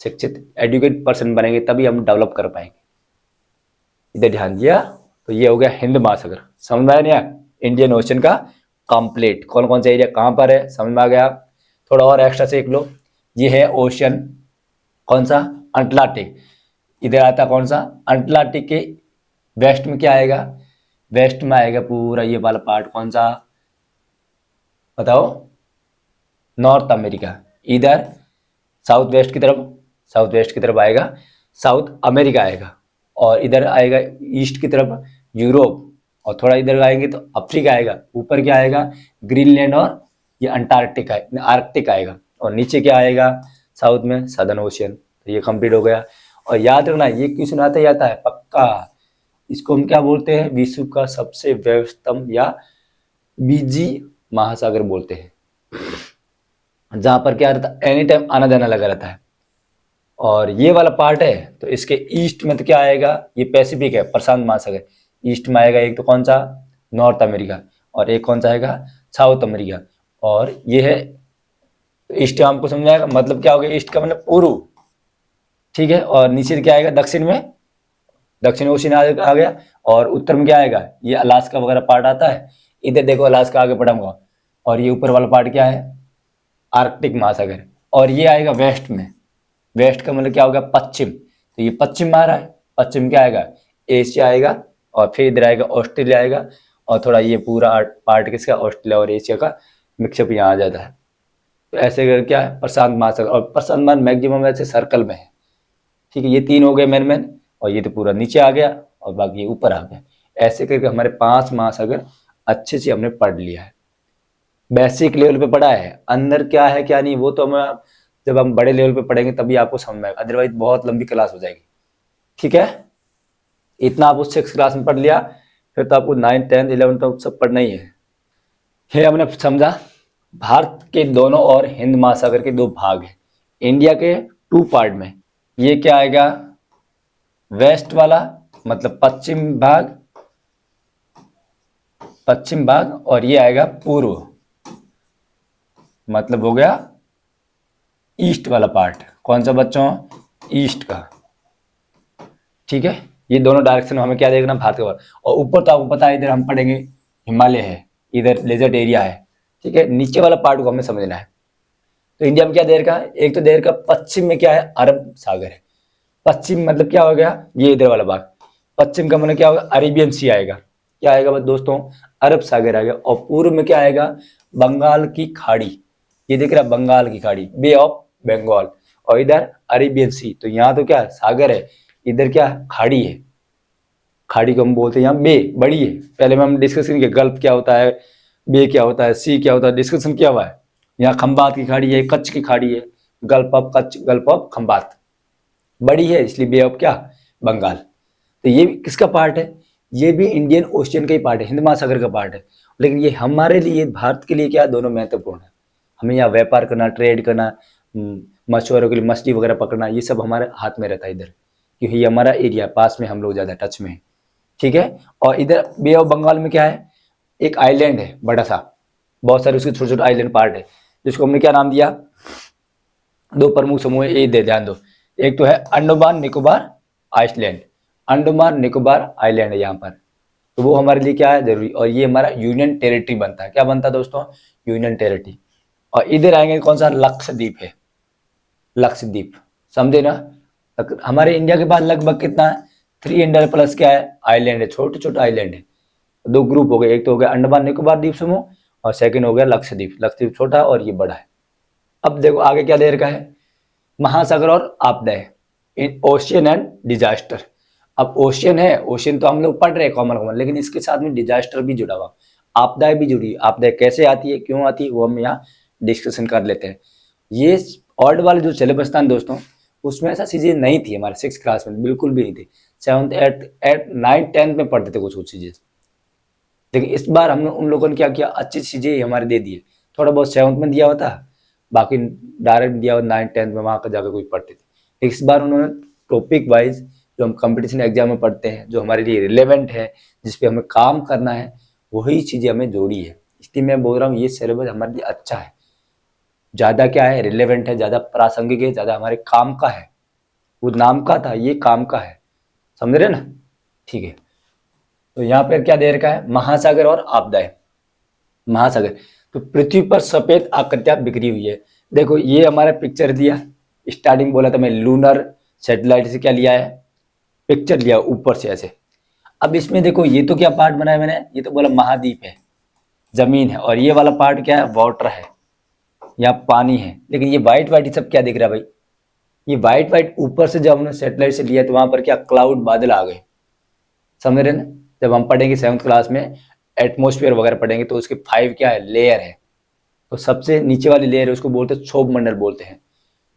शिक्षित एजुकेट पर्सन बनेंगे तभी हम डेवलप कर पाएंगे। इधर ध्यान दिया, तो ये हो गया हिंद महासागर, समझ में आया नहीं आया, इंडियन ओशन का कंप्लीट, कौन कौन सा एरिया कहाँ पर है, समझ में आ गया। थोड़ा और एक्स्ट्रा सीख लो, ये है ओशन, कौन सा, अटलांटिक, इधर आता कौन सा, अटलांटिक के वेस्ट में क्या आएगा, वेस्ट में आएगा पूरा ये वाला पार्ट, कौन सा बताओ, नॉर्थ अमेरिका। इधर साउथ वेस्ट की तरफ, साउथ वेस्ट की तरफ आएगा साउथ अमेरिका आएगा, और इधर आएगा ईस्ट की तरफ यूरोप, और थोड़ा इधर आएंगे तो अफ्रीका आएगा, ऊपर क्या आएगा, ग्रीनलैंड, और ये अंटार्कटिक आर्कटिक आएगा, और नीचे क्या आएगा साउथ में, सदर्न ओशियन। तो ये कंप्लीट हो गया। और याद रखना, ये क्वेश्चन आता ही आता है पक्का, इसको हम क्या बोलते हैं, विश्व का सबसे व्यस्तम या बीजी महासागर बोलते हैं, जहां पर क्या रहता है, एनी टाइम आना जाना लगा रहता है। और ये वाला पार्ट है, तो इसके ईस्ट में तो क्या आएगा, ये पैसिफिक है, प्रशांत महासागर, ईस्ट में आएगा एक तो कौन सा, नॉर्थ अमेरिका, और एक कौन सा आएगा, साउथ अमेरिका। और ये है ईस्ट, हमको समझाएगा मतलब क्या हो गया, ईस्ट का मतलब पूर्व, ठीक है। और नीचे क्या आएगा, दक्षिण में, दक्षिण ओशियन आ गया, और उत्तर में क्या आएगा, ये अलास्का वगैरह पार्ट आता है, इधर देखो अलास्का आगे पढ़ाऊंगा। और ये ऊपर वाला पार्ट क्या है, आर्कटिक महासागर। और ये आएगा वेस्ट में, वेस्ट का मतलब क्या होगा, पश्चिम, तो ये पश्चिम में आ रहा है, पश्चिम क्या आएगा, एशिया आएगा, और फिर इधर आएगा ऑस्ट्रेलिया आएगा, और थोड़ा ये पूरा पार्ट किसका, ऑस्ट्रेलिया और एशिया का मिक्सअप यहाँ आ जाता है। तो ऐसे करके क्या है, प्रशांत महासागर, और प्रशांत महासागर मैक्सिमम ऐसे सर्कल में है, ठीक है। ये तीन हो गए मेन, और ये तो पूरा नीचे आ गया, और बाकी ये ऊपर आ गया। ऐसे करके हमारे 5 महासागर अच्छे से हमने पढ़ लिया है, बेसिक लेवल पे पढ़ा है, अंदर क्या है क्या नहीं वो तो हम जब हम बड़े लेवल पे पढ़ेंगे तभी आपको समझ में आएगा, अदरवाइज बहुत लंबी क्लास हो जाएगी, ठीक है। इतना आप उस 6 क्लास में पढ़ लिया, फिर तो आपको 9, 10, 11 तो सब पढ़ना ही है। ये हमने समझा, भारत के दोनों और हिंद महासागर के 2 भाग हैं, इंडिया के 2 पार्ट में। ये क्या आएगा, वेस्ट वाला मतलब पश्चिम भाग, पश्चिम भाग, और ये आएगा पूर्व, मतलब हो गया ईस्ट वाला पार्ट, कौन सा बच्चों, ईस्ट का, ठीक है। ये दोनों डायरेक्शन में हमें क्या देखना, भारत का। और ऊपर तो आपको पता है, इधर हम पढ़ेंगे हिमालय है, इधर डेजर्ट एरिया है, ठीक है। नीचे वाला पार्ट को हमें समझना है। तो इंडिया में क्या देर का, एक तो देर का पश्चिम में क्या है, अरब सागर है, पश्चिम मतलब क्या हो गया, ये इधर वाला भाग, पश्चिम का मतलब क्या होगा, अरेबियन सी आएगा, क्या आएगा दोस्तों, अरब सागर आएगा। और पूर्व में क्या आएगा, बंगाल की खाड़ी, ये देख रहा बंगाल की खाड़ी, बे ऑफ बंगाल, और इधर अरेबियन सी, तो यहाँ तो क्या सागर है, इधर क्या खाड़ी है, खाड़ी को हम बोलते हैं यहाँ बे, बड़ी है। पहले में हम डिस्कशन किया गल्फ क्या होता है, बे क्या होता है, सी क्या होता है, डिस्कशन किया हुआ है। यहाँ खंबात की खाड़ी है, कच्छ की खाड़ी है, gulf of Kutch, gulf of Khambhat, बड़ी है इसलिए बे ऑफ क्या, बंगाल। तो ये किसका पार्ट है, ये भी इंडियन ओशियन का ही पार्ट है, हिंद महासागर का पार्ट है। लेकिन ये हमारे लिए, भारत के लिए क्या, दोनों महत्वपूर्ण है। हमें यहाँ व्यापार करना, ट्रेड करना, मछुआरों के लिए मछली वगैरह पकड़ना, ये सब हमारे हाथ में रहता है इधर, क्योंकि ये हमारा एरिया पास में, हम लोग ज़्यादा टच में है। ठीक है। और इधर बे ऑफ बंगाल में क्या है, एक आइलैंड है बड़ा सा, बहुत सारे उसके छोटे छोटे आइलैंड पार्ट है, जिसको हमने क्या नाम दिया, दो प्रमुख समूह है, ये दे ध्यान दो। एक तो है अंडमान निकोबार आइलैंड, अंडमान निकोबार आइलैंड है यहाँ पर, तो वो हमारे लिए क्या है, जरूरी। और ये हमारा यूनियन टेरिटरी बनता है, क्या बनता है दोस्तों, यूनियन टेरिटरी। और इधर आएंगे कौन सा, लक्षद्वीप है, लक्षद्वीप, समझे ना। हमारे इंडिया के पास लगभग कितना है, 300 प्लस क्या है, आइलैंड है, छोटे छोटे आइलैंड है। दो ग्रुप हो गए, एक तो हो गया अंडमान निकोबार द्वीप समूह और सेकंड हो गया लक्षद्वीप। लक्षद्वीप छोटा और ये बड़ा है। अब देखो आगे क्या दे रखा है, महासागर और आपदाएं, इन ओशियन एंड डिजास्टर। अब ओशियन है, ओशियन तो हम लोग पढ़ रहे हैं कॉमन, लेकिन इसके साथ में डिजास्टर भी जुड़ा हुआ, आपदाएं भी जुड़ी। आपदाएं कैसे आती है, क्यों आती है, वो हम यहाँ डिस्कशन कर लेते हैं। ये ऑर्ड वाले जो सिलेबस था दोस्तों, उसमें ऐसा चीजें नहीं थी हमारे 6th क्लास में, बिल्कुल भी नहीं थी। 7th 8th 9th 10th में पढ़ते थे कुछ कुछ चीजें, लेकिन इस बार हम उन लोगों ने क्या किया, अच्छी चीजें हमारे दे दिए। थोड़ा बहुत 7th में दिया हुआ था, बाकी डायरेक्ट दिया हुआ 9th 10th में, वहां का जाकर कोई पढ़ते थे। इस बार उन्होंने टॉपिक वाइज जो हम कंपटीशन एग्जाम में पढ़ते हैं, जो हमारे लिए रिलेवेंट है, जिसपे हमें काम करना है, वही चीजें हमें जोड़ी है। इसलिए मैं बोल रहा हूँ ये सिलेबस हमारे लिए अच्छा है, ज्यादा क्या है, रिलेवेंट है, ज्यादा प्रासंगिक है, ज्यादा हमारे काम का है। वो नाम का था, ये काम का है, समझ रहे ना। ठीक है। तो यहाँ पर क्या दे रखा है, महासागर और आपदाएं। महासागर, तो पृथ्वी पर सफेद आकृतियां बिखरी हुई है। देखो ये हमारा पिक्चर दिया, स्टार्टिंग बोला था मैं लूनर सैटेलाइट से क्या लिया है, पिक्चर लिया ऊपर से ऐसे। अब इसमें देखो ये तो क्या पार्ट बनाया मैंने, ये तो बोला महाद्वीप है, जमीन है, और ये वाला पार्ट क्या है, वाटर है, यहाँ पानी है। लेकिन ये व्हाइट व्हाइट सब क्या दिख रहा है भाई, ये व्हाइट व्हाइट ऊपर से जब हमने सैटेलाइट से लिया तो वहां पर क्या, क्लाउड, बादल आ गए, समझ रहे ना। जब हम पढ़ेंगे 7th क्लास में एटमोस्फेयर वगैरह पढ़ेंगे, तो उसके 5 क्या है, लेयर है। तो सबसे नीचे वाली लेयर है उसको बोलते हैं क्षोभ मंडल बोलते हैं,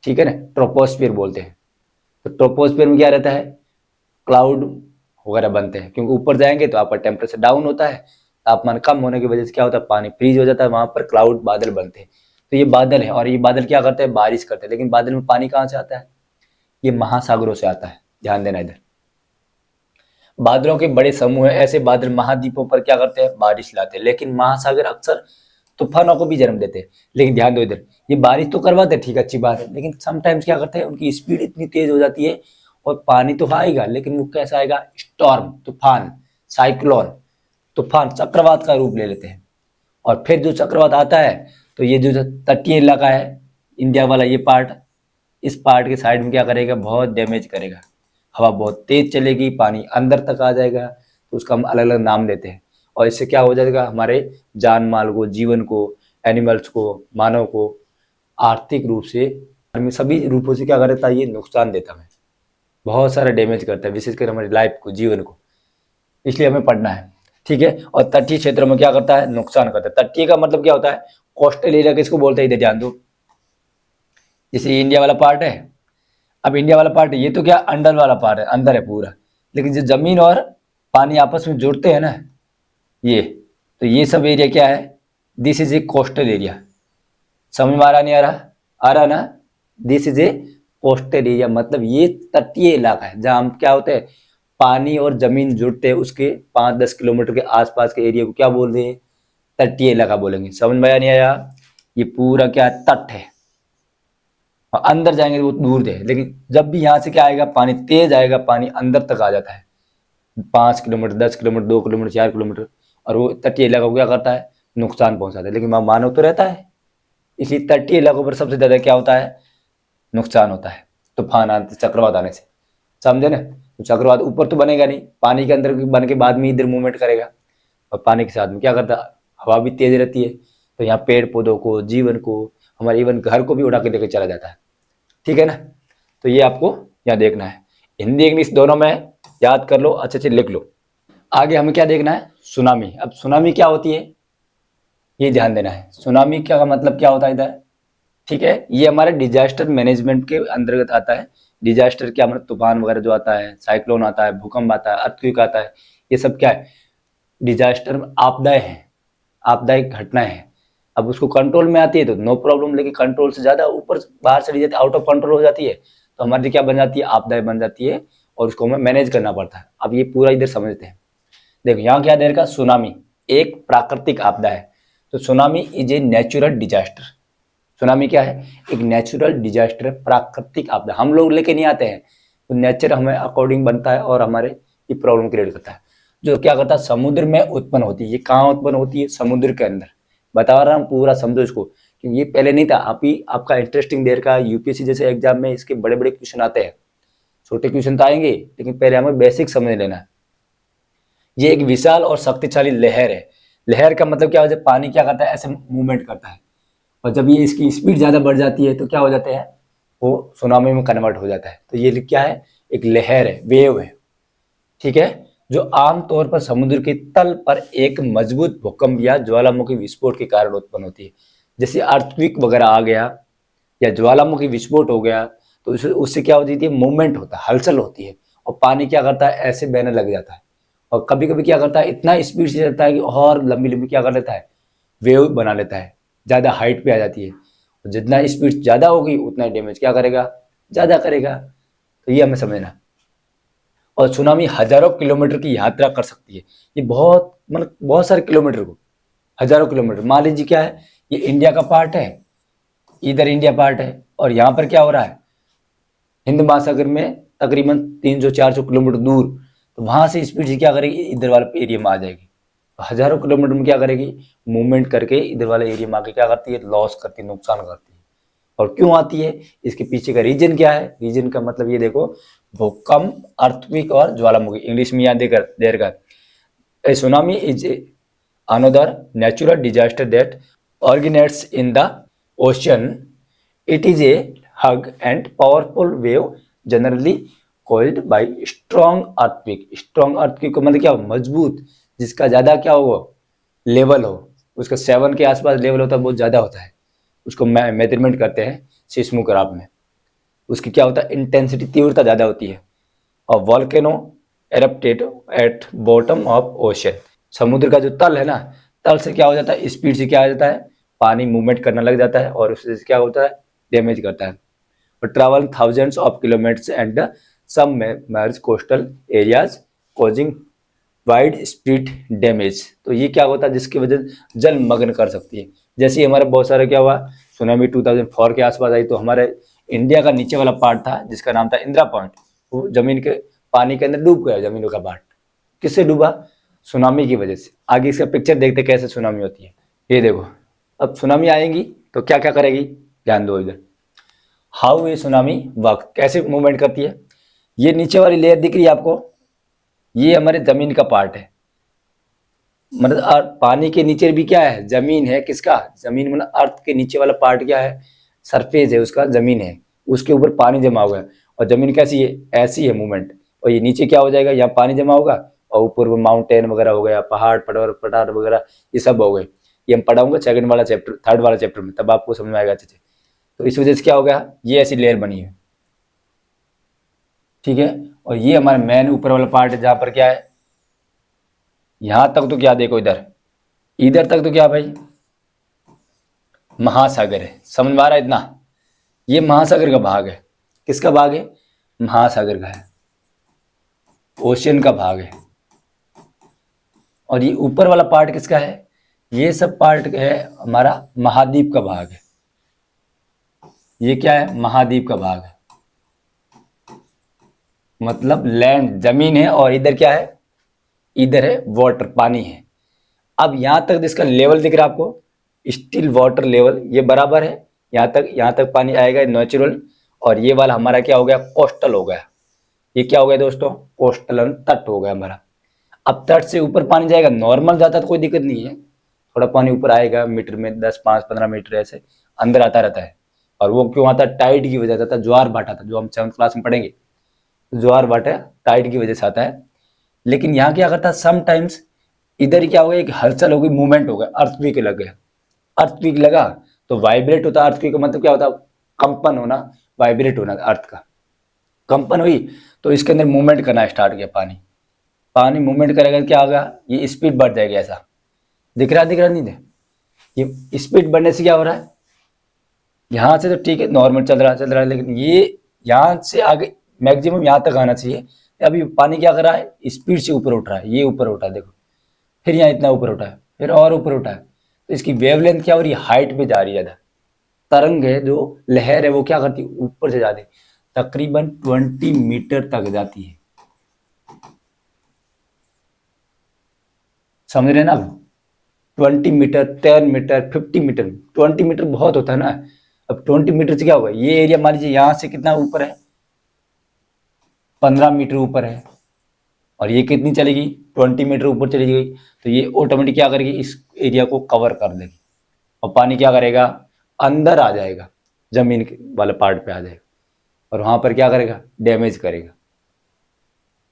ठीक है ना, ट्रोपोस्फियर बोलते हैं। तो ट्रोपोस्फियर में क्या रहता है, क्लाउड वगैरह बनते हैं, क्योंकि ऊपर जाएंगे तो आपका टेम्परेचर डाउन होता है, तापमान कम होने की वजह से क्या होता है, पानी फ्रीज हो जाता है, वहां पर क्लाउड, बादल बनते हैं। तो ये बादल है, और ये बादल क्या करते हैं, बारिश करते हैं। लेकिन बादल में पानी कहाँ से आता है, ये महासागरों से आता है, ध्यान देना इधर। बादलों के बड़े समूह है, ऐसे बादल महाद्वीपों पर क्या करते हैं, बारिश लाते हैं। लेकिन महासागर अक्सर तूफानों को भी जन्म देते हैं। लेकिन ध्यान दो इधर, ये बारिश तो करवाते हैं, ठीक अच्छी बात है, लेकिन समटाइम्स क्या करते हैं, उनकी स्पीड इतनी तेज हो जाती है, और पानी तो आएगा, लेकिन वो कैसा आएगा, स्टॉर्म, तूफान, साइक्लोन, तूफान, चक्रवात का रूप ले लेते हैं। और फिर जो चक्रवात आता है, तो ये जो तटीय इलाका है इंडिया वाला, ये पार्ट, इस पार्ट के साइड में क्या करेगा, बहुत डैमेज करेगा। हवा बहुत तेज चलेगी, पानी अंदर तक आ जाएगा, तो उसका हम अलग अलग नाम देते हैं। और इससे क्या हो जाएगा, हमारे जान माल को, जीवन को, एनिमल्स को, मानव को आर्थिक रूप से, सभी रूपों से क्या करता है, ये नुकसान देता है, बहुत सारा डैमेज करता है, विशेषकर हमारी लाइफ को, जीवन को। इसलिए हमें पढ़ना है, ठीक है। और तटीय क्षेत्रों में क्या करता है, नुकसान करता है। तटीय का मतलब क्या होता है, कोस्टल एरिया किसको बोलते हैं, इधर ध्यान दो। जैसे इंडिया वाला पार्ट है, अब इंडिया वाला पार्ट है, ये तो क्या अंडर वाला पार्ट है, अंदर है पूरा। लेकिन जो जमीन और पानी आपस में जुड़ते हैं ना, ये, तो ये सब एरिया क्या है, this is a coastal area. समझ में आ रहा नहीं आ रहा, आ रहा ना। This is a coastal area, मतलब ये तटीय इलाका है, जहां हम क्या होते हैं, पानी और जमीन जुड़ते हैं, उसके 5-10 किलोमीटर के आसपास के एरिया को क्या बोल रहे हैं, तटीय इलाका बोलेंगे। समझ में आया नहीं आया, ये पूरा क्या है, तट है, और अंदर जाएंगे वो दूर है। लेकिन जब भी यहाँ से क्या आएगा, पानी तेज आएगा, पानी अंदर तक आ जाता है, 5 किलोमीटर, 10 किलोमीटर, 2 किलोमीटर, 4 किलोमीटर, और वो तटीय इलाका को क्या करता है, नुकसान पहुंचाता है। लेकिन वहां मानव तो रहता है, इसलिए तटीय इलाकों पर सबसे ज्यादा क्या होता है, नुकसान होता है, तूफान आने, चक्रवात आने से, समझे ना। तो चक्रवात ऊपर तो बनेगा नहीं, पानी के अंदर बन के बाद में इधर मूवमेंट करेगा, और पानी के साथ में क्या करता है, हवा भी तेज रहती है, तो यहाँ पेड़ पौधों को, जीवन को, हमारे इवन घर को भी उड़ा के लेकर चला जाता है, ठीक है ना। तो ये आपको यहाँ देखना है, हिंदी इंग्लिश दोनों में, याद कर लो, अच्छे से लिख लो। आगे हमें क्या देखना है, सुनामी। अब सुनामी क्या होती है, ये ध्यान देना है, सुनामी क्या का मतलब क्या होता है इधर, ठीक है, ये हमारे डिजास्टर मैनेजमेंट के अंतर्गत आता है। डिजास्टर क्या, हमारा तूफान वगैरह जो आता है, साइक्लोन आता है, भूकंप आता है, अर्थक्वेक आता है, ये सब क्या है, डिजास्टर में आपदाएं हैं, आपदायिक घटनाएं हैं। अब उसको कंट्रोल में आती है तो नो प्रॉब्लम, लेकिन कंट्रोल से ज्यादा ऊपर बाहर चली जाती है, आउट ऑफ कंट्रोल हो जाती है, तो हमारी क्या बन जाती है, आपदाएं बन जाती है, और उसको हमें मैनेज करना पड़ता है। अब ये पूरा इधर समझते हैं। देखो यहाँ क्या देर का, सुनामी एक प्राकृतिक आपदा है। तो tsunami is a natural disaster. Tsunami क्या है, एक नेचुरल डिजास्टर है, प्राकृतिक आपदा, हम लोग लेके नहीं आते हैं, तो नेचर हमें अकॉर्डिंग बनता है और हमारे ये प्रॉब्लम क्रिएट करता है। जो क्या करता है, समुद्र में उत्पन्न होती है। ये कहाँ उत्पन्न होती है, समुद्र के अंदर। बता रहा हूँ, पूरा समझो इसको, क्योंकि ये पहले नहीं था। अभी आपका इंटरेस्टिंग देर का यूपीएससी जैसे एग्जाम में इसके बड़े बड़े क्वेश्चन आते हैं, छोटे क्वेश्चन तो आएंगे, लेकिन पहले हमें बेसिक समझ लेना है। ये एक विशाल और शक्तिशाली लहर है। लहर का मतलब क्या हो जाए, पानी क्या करता है, ऐसे मूवमेंट करता है, और जब ये इसकी स्पीड ज्यादा बढ़ जाती है तो क्या हो जाते हैं, वो सुनामी में कन्वर्ट हो जाता है। तो ये क्या है, एक लहर है, वेव है, ठीक है, जो आमतौर पर समुद्र के तल पर एक मजबूत भूकंप या ज्वालामुखी विस्फोट के कारण उत्पन्न होती है। जैसे अर्थक्वेक वगैरह आ गया या ज्वालामुखी विस्फोट हो गया, तो उससे क्या होती है, मूवमेंट होता है, हलचल होती है, और पानी क्या करता है, ऐसे बहने लग जाता है, और कभी कभी क्या करता है, इतना स्पीड से चलता है कि और लंबी लंबी क्या कर लेता है, वेव बना लेता है, ज्यादा हाइट पे आ जाती है। और जितना स्पीड ज्यादा होगी उतना डैमेज क्या करेगा, ज्यादा करेगा। तो ये हमें समझना। और सुनामी हजारों किलोमीटर की यात्रा कर सकती है। ये बहुत मतलब बहुत सारे किलोमीटर को, हजारों किलोमीटर। मान लीजिए क्या है, ये इंडिया का पार्ट है, इधर इंडिया पार्ट है, और यहाँ पर क्या हो रहा है, हिंद महासागर में तकरीबन 300-400 किलोमीटर दूर, तो वहां से स्पीड से क्या करेगी, इधर वाले एरिया में आ जाएगी। हजारों किलोमीटर में क्या करेगी, मूवमेंट करके इधर वाले एरिया में आके क्या करती है, लॉस करती है, नुकसान करती है। और क्यों आती है, इसके पीछे का रीजन क्या है। रीजन का मतलब ये देखो, भूकंप, अर्थक्वेक और ज्वालामुखी, इंग्लिश में याद देकर देर का। A tsunami is another natural disaster that originates in the ocean. It is a hug and powerful wave generally caused by strong earthquake. Strong earthquake को मतलब क्या हो, मजबूत, जिसका ज्यादा क्या हो, लेवल हो, उसका 7 के आसपास लेवल होता है, बहुत ज्यादा होता है, उसको मेजरमेंट करते हैं सिस्मोग्राफ में। उसकी क्या होता है, इंटेंसिटी, तीव्रता ज्यादा होती है। और volcano erupted at bottom of ocean, समुद्र का जो तल है ना, तल से क्या हो जाता है, स्पीड से क्या हो जाता है, पानी मूवमेंट करने लग जाता है, और उससे क्या होता है, डैमेज करता है। और travel thousands of kilometres and submerge coastal areas causing widespread damage. तो ये क्या होता है, जिसकी वजह जलमग्न कर सकती है। जैसे हमारे बहुत सारे क्या हुआ, सुनामी 2004 के आसपास आई, तो हमारे इंडिया का नीचे वाला पार्ट था जिसका नाम था इंदिरा पॉइंट, वो जमीन के पानी के अंदर डूब गया, जमीनों का पार्ट। किससे डूबा, सुनामी की वजह से। आगे इसका पिक्चर देखते कैसे सुनामी होती है। ये देखो, अब सुनामी आएगी तो क्या क्या करेगी, ध्यान दो इधर। हाउ ये सुनामी वर्क, कैसे मूवमेंट करती है। ये नीचे वाली लेयर दिख रही है आपको, ये हमारे जमीन का पार्ट है, मतलब पानी के नीचे भी क्या है, जमीन है। किसका, जमीन मतलब अर्थ के नीचे वाला पार्ट क्या है, सरफेस है उसका, जमीन है, उसके ऊपर पानी जमा हुआ है। और जमीन कैसी है, ऐसी है मूवमेंट। और ये नीचे क्या हो जाएगा, यहाँ पानी जमा होगा, और ऊपर वो माउंटेन वगैरह हो गया, पहाड़ पठार वगैरह, ये सब हो गए। ये हम पढ़ाऊंगा सेकंड वाला चैप्टर, थर्ड वाला चैप्टर में, तब आपको समझ में आएगा अच्छे से। तो इस वजह से क्या हो गया, ये ऐसी लेयर बनी है, ठीक है। और ये हमारा मेन ऊपर वाला पार्ट है, जहां पर क्या है, यहां तक तो क्या देखो, इधर इधर तक तो क्या भाई, महासागर है। समझ में आ रहा है इतना, ये महासागर का भाग है। किसका भाग है, महासागर का है, ओशियन का भाग है। और ये ऊपर वाला पार्ट किसका है, ये सब पार्ट है हमारा महाद्वीप का भाग है। ये क्या है, महाद्वीप का भाग है, मतलब लैंड, जमीन है, और इधर क्या है, इधर है वाटर, पानी है। अब यहां तक जिसका लेवल दिख रहा है आपको, स्टिल वाटर लेवल, ये बराबर है, यहां तक पानी आएगा नेचुरल। और ये वाला हमारा क्या हो गया, कोस्टल हो गया। ये क्या हो गया दोस्तों, कोस्टल, तट हो गया हमारा। अब तट से ऊपर पानी जाएगा, नॉर्मल जाता तो कोई दिक्कत नहीं है, थोड़ा पानी ऊपर आएगा मीटर में 10, 5, 15 मीटर ऐसे अंदर आता रहता है। और वो क्यों आता है, टाइड की वजह से आता है, ज्वार भाटा था, जो हम 7th क्लास में पढ़ेंगे, ज्वार भाटा टाइड की वजह से आता है। लेकिन यहाँ क्या करता है, समटाइम्स इधर क्या हो गया, एक हलचल हो गई, मूवमेंट हो गया, अर्थक्वेक लग गया, अर्थक्वेक लगा तो वाइब्रेट होता है अर्थक्वेक का मतलब क्या होता है, कंपन होना, वाइब्रेट होना अर्थ का। कंपन हुई तो इसके अंदर मूवमेंट करना स्टार्ट किया, पानी मूवमेंट करेगा, क्या होगा, ये स्पीड बढ़ जाएगी। ऐसा दिख रहा नहीं है, ये स्पीड बढ़ने से क्या हो रहा है, यहाँ से तो ठीक है नॉर्मल चल रहा है, लेकिन ये यहाँ से आगे मैक्सिमम यहाँ तक आना चाहिए। अभी पानी क्या कर रहा है, स्पीड से ऊपर उठ रहा है, ये ऊपर उठा है देखो, फिर यहाँ इतना ऊपर उठा है, फिर और ऊपर उठा है, तो इसकी वेवलेंथ क्या हो रही है, हाइट पे जा रही है। ज़्यादा तरंग है, जो लहर है, वो क्या करती है, ऊपर से जाती है, तकरीबन 20 मीटर तक जाती है। समझ रहे ना आप, 20 मीटर, 10 मीटर, 50 मीटर। 20 मीटर बहुत होता है ना। अब 20 मीटर से क्या होगा, ये एरिया मान लीजिए यहाँ से कितना ऊपर है, 15 मीटर ऊपर है, और ये कितनी चलेगी, 20 मीटर ऊपर चली गई, तो ये ऑटोमेटिक क्या करेगी, इस एरिया को कवर कर देगी, और पानी क्या करेगा, अंदर आ जाएगा, जमीन वाले पार्ट पे आ जाएगा, और वहां पर क्या करेगा, डैमेज करेगा।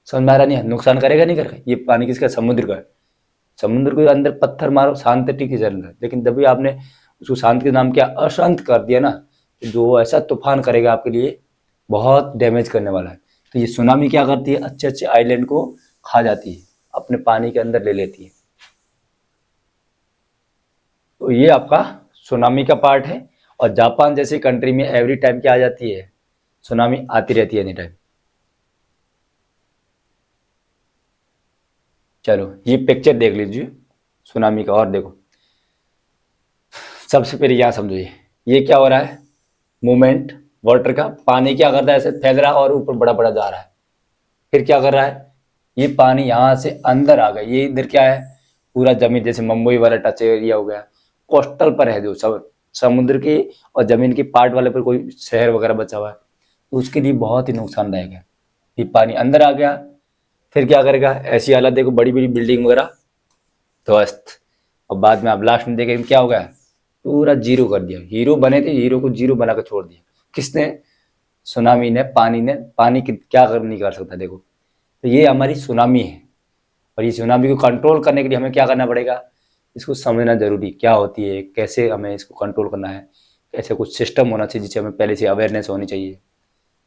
समझ में आ रहा नहीं है, नुकसान करेगा नहीं करेगा, ये पानी किसका, समुद्र का है। समुद्र को अंदर पत्थर मारो शांत टिक चल रहा है, लेकिन जब भी आपने उसको शांत के नाम क्या अशांत कर दिया ना, तो जो ऐसा तूफान करेगा आपके लिए, बहुत डैमेज करने वाला है। तो ये सुनामी क्या करती है, अच्छे अच्छे आइलैंड को खा जाती है, अपने पानी के अंदर ले लेती है। तो ये आपका सुनामी का पार्ट है। और जापान जैसी कंट्री में एवरी टाइम क्या आ जाती है, सुनामी आती रहती है एनी टाइम। चलो ये पिक्चर देख लीजिए सुनामी का, और देखो सबसे पहले यहाँ समझो, ये क्या हो रहा है, मूवमेंट वाटर का, पानी क्या करता है, ऐसे फैल रहा है और ऊपर बड़ा बड़ा जा रहा है, फिर क्या कर रहा है, ये पानी यहाँ से अंदर आ गया, ये इधर क्या है, पूरा जमीन, जैसे मुंबई वाला टच एरिया हो गया, कोस्टल पर है, जो समुद्र के और जमीन के पार्ट वाले पर कोई शहर वगैरह बचा हुआ है, तो उसके लिए बहुत ही नुकसानदायक है। ये पानी अंदर आ गया, फिर क्या करेगा, ऐसी हालत देखो, बड़ी बड़ी बिल्डिंग वगैरह ध्वस्त, और बाद में आप लास्ट में देखें क्या हो गया, पूरा जीरो कर दिया, हीरो बने थे, हीरो को जीरो बना कर छोड़ दिया। किसने, सुनामी ने, पानी क्या कर नहीं कर सकता देखो। तो ये हमारी सुनामी है, और ये सुनामी को कंट्रोल करने के लिए हमें क्या करना पड़ेगा, इसको समझना जरूरी, क्या होती है, कैसे हमें इसको कंट्रोल करना है, ऐसे कुछ सिस्टम होना चाहिए जिससे हमें पहले से अवेयरनेस होनी चाहिए।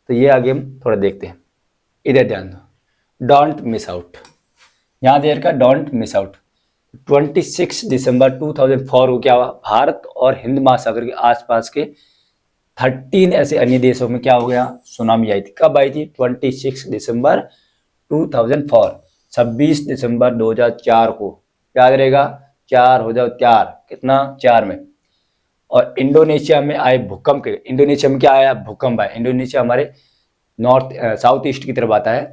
तो ये आगे हम थोड़ा देखते हैं, इधर ध्यान दो, डोंट मिस आउट, यहाँ देर का डोंट मिस आउट। 26 दिसंबर 2004 को क्या हुआ, भारत और हिंद महासागर के आसपास के 13 ऐसे अन्य देशों में क्या हो गया, सुनामी आई थी। कब आई थी, 26 दिसंबर 2004, 26 दिसंबर 2004 को, याद रहेगा, 4 हो जाओ 4, कितना, 4 में। और इंडोनेशिया में आए भूकंप के, इंडोनेशिया में क्या आया, भूकंप आया, इंडोनेशिया हमारे साउथ ईस्ट की तरफ आता है,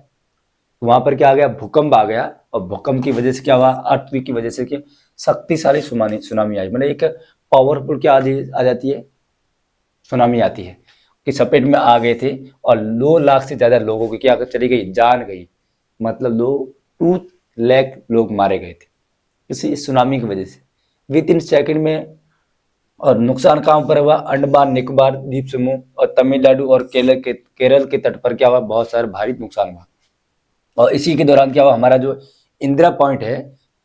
तो वहां पर क्या आ गया, भूकंप आ गया, और भूकंप की वजह से क्या हुआ, अर्थक्वेक की वजह से कि शक्तिशाली सुनामी आई, मतलब एक पावरफुल क्या आ जाती है, सुनामी आती है, कि सपेट में आ गए थे, और 2 लाख से ज्यादा लोगों की क्या चली गई, जान गई, मतलब 2 लाख लोग मारे गए थे इसी सुनामी की वजह से, विद इन सेकेंड में। और नुकसान कहाँ पर हुआ, अंडमान निकोबार द्वीप समूह और तमिलनाडु और केरल के तट पर क्या हुआ, बहुत सारा भारी नुकसान हुआ। और इसी के दौरान क्या हुआ, हमारा जो इंदिरा पॉइंट है,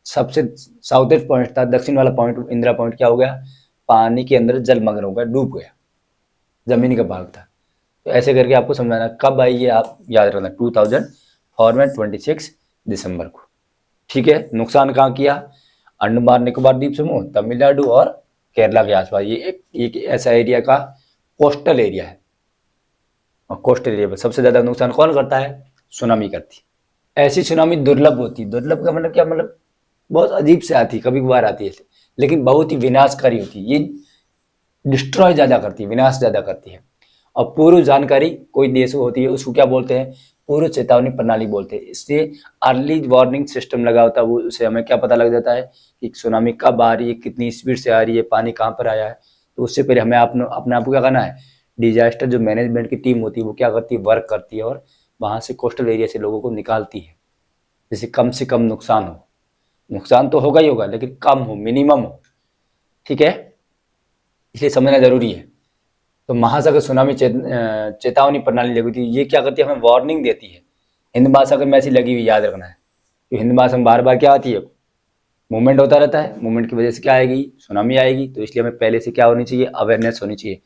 सबसे साउथ पॉइंट था, दक्षिण वाला पॉइंट इंदिरा पॉइंट क्या हो गया, पानी के अंदर जलमग्न हो गया, डूब गया, जमीन का भाग था। तो ऐसे करके आपको समझाना, कब आई ये आप याद रखना, 2004 में 26 दिसंबर को। ठीक है, नुकसान कहाँ किया, अंडमान निकोबार द्वीप समूह, तमिलनाडु और केरला के आसपास, ये एक ऐसा एरिया का कोस्टल एरिया है, और कोस्टल एरिया पर सबसे ज्यादा नुकसान कौन करता है, सुनामी करती है। ऐसी सुनामी दुर्लभ होती है, दुर्लभ का मतलब क्या, मतलब बहुत अजीब से आती है, कभी कभार आती है, लेकिन बहुत ही विनाशकारी होती है, ये डिस्ट्रॉय ज्यादा करती है, विनाश ज्यादा करती है। और पूर्व जानकारी कोई देश होती है, उसको क्या बोलते हैं, पूर्व चेतावनी प्रणाली बोलते हैं। इससे अर्ली वार्निंग सिस्टम लगा होता है, वो उससे हमें क्या पता लग जाता है कि सुनामी कब आ रही है, कितनी स्पीड से आ रही है, पानी कहाँ पर आया है। तो उससे पहले हमें अपने आप को क्या करना है, डिजास्टर जो मैनेजमेंट की टीम होती है वो क्या करती है, वर्क करती है, और वहां से कोस्टल एरिया से लोगों को निकालती है, जिससे कम से कम नुकसान हो। नुकसान तो होगा ही होगा, लेकिन कम हो, मिनिमम हो। ठीक है, इसलिए समझना जरूरी है। तो महासागर सुनामी चेतावनी प्रणाली लगी थी, ये क्या करती है, हमें वार्निंग देती है। हिंद महासागर में ऐसी लगी हुई, याद रखना है, कि हिंद महासागर बार बार क्या आती है, मूवमेंट होता रहता है, मूवमेंट की वजह से क्या आएगी, सुनामी आएगी। तो इसलिए हमें पहले से क्या होनी चाहिए, अवेयरनेस होनी चाहिए,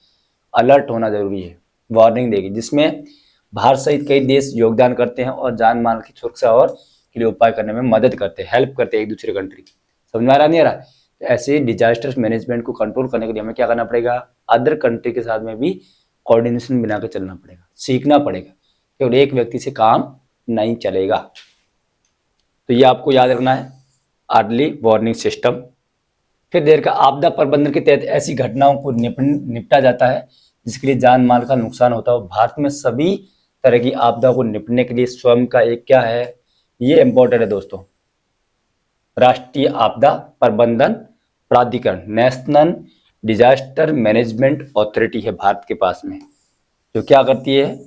अलर्ट होना जरूरी है, वार्निंग देगी, जिसमें भारत सहित कई देश योगदान करते हैं और जान माल की सुरक्षा और के लिए उपाय करने में मदद करते हैं, हेल्प करते हैं एक दूसरे कंट्री की। समझ में आ रहा नहीं आ रहा? तो ऐसे डिजास्टर मैनेजमेंट को कंट्रोल करने के लिए हमें क्या करना पड़ेगा, अदर कंट्री के साथ में भी कोऑर्डिनेशन बनाकर चलना पड़ेगा, सीखना पड़ेगा, केवल एक व्यक्ति से काम नहीं चलेगा। तो ये आपको याद रखना है, अर्ली वार्निंग सिस्टम। फिर देर का आपदा प्रबंधन के तहत ऐसी घटनाओं को निपटा जाता है जिसके लिए जान माल का नुकसान होता है। भारत में सभी तरह की आपदा को निपटने के लिए स्वयं का एक क्या है, ये इंपॉर्टेंट है दोस्तों, राष्ट्रीय आपदा प्रबंधन प्राधिकरण, नेशनल डिजास्टर मैनेजमेंट अथॉरिटी है भारत के पास में, जो क्या करती है,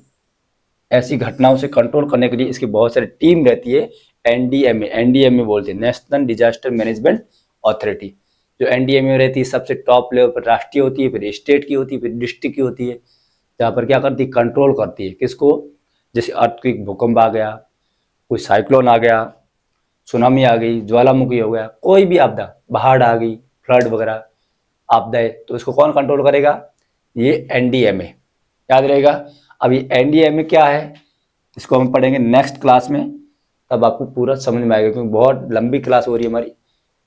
ऐसी घटनाओं से कंट्रोल करने के लिए इसकी बहुत सारी टीम रहती है। एनडीएमए बोलते हैं, नेशनल डिजास्टर मैनेजमेंट अथॉरिटी। जो एनडीएमए रहती है सबसे टॉप लेवल पर राष्ट्रीय होती है, फिर स्टेट की होती है, फिर डिस्ट्रिक्ट की होती है, जहाँ पर क्या करती है, कंट्रोल करती है किसको, जैसे अर्थक्वेक, भूकंप आ गया, कोई साइक्लोन आ गया, सुनामी आ गई, ज्वालामुखी हो गया, कोई भी आपदा, बाढ़ आ गई, फ्लड वगैरह आपदा है, तो इसको कौन कंट्रोल करेगा, ये एनडीएमए, याद रहेगा। अब ये एनडीएमए क्या है, इसको हम पढ़ेंगे नेक्स्ट क्लास में, तब आपको पूरा समझ में आएगा, क्योंकि बहुत लंबी क्लास हो रही है हमारी,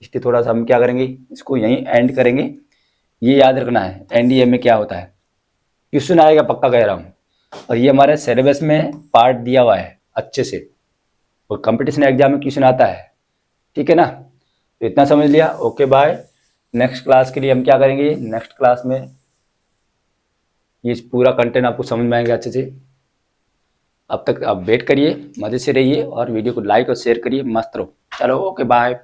इसलिए थोड़ा सा हम क्या करेंगे, इसको यहीं एंड करेंगे। ये याद रखना है एनडीएमए क्या होता है, क्वेश्चन आएगा पक्का कह रहा हूँ, और ये हमारे सिलेबस में पार्ट दिया हुआ है अच्छे से, और कंपटीशन एग्जाम में क्वेश्चन आता है, ठीक है ना। तो इतना समझ लिया, ओके बाय। नेक्स्ट क्लास के लिए हम क्या करेंगे, नेक्स्ट क्लास में ये पूरा कंटेंट आपको समझ में आएगा अच्छे से। अब तक आप वेट करिए, मजे से रहिए और वीडियो को लाइक और शेयर करिए, मस्त रहो। चलो ओके बाय।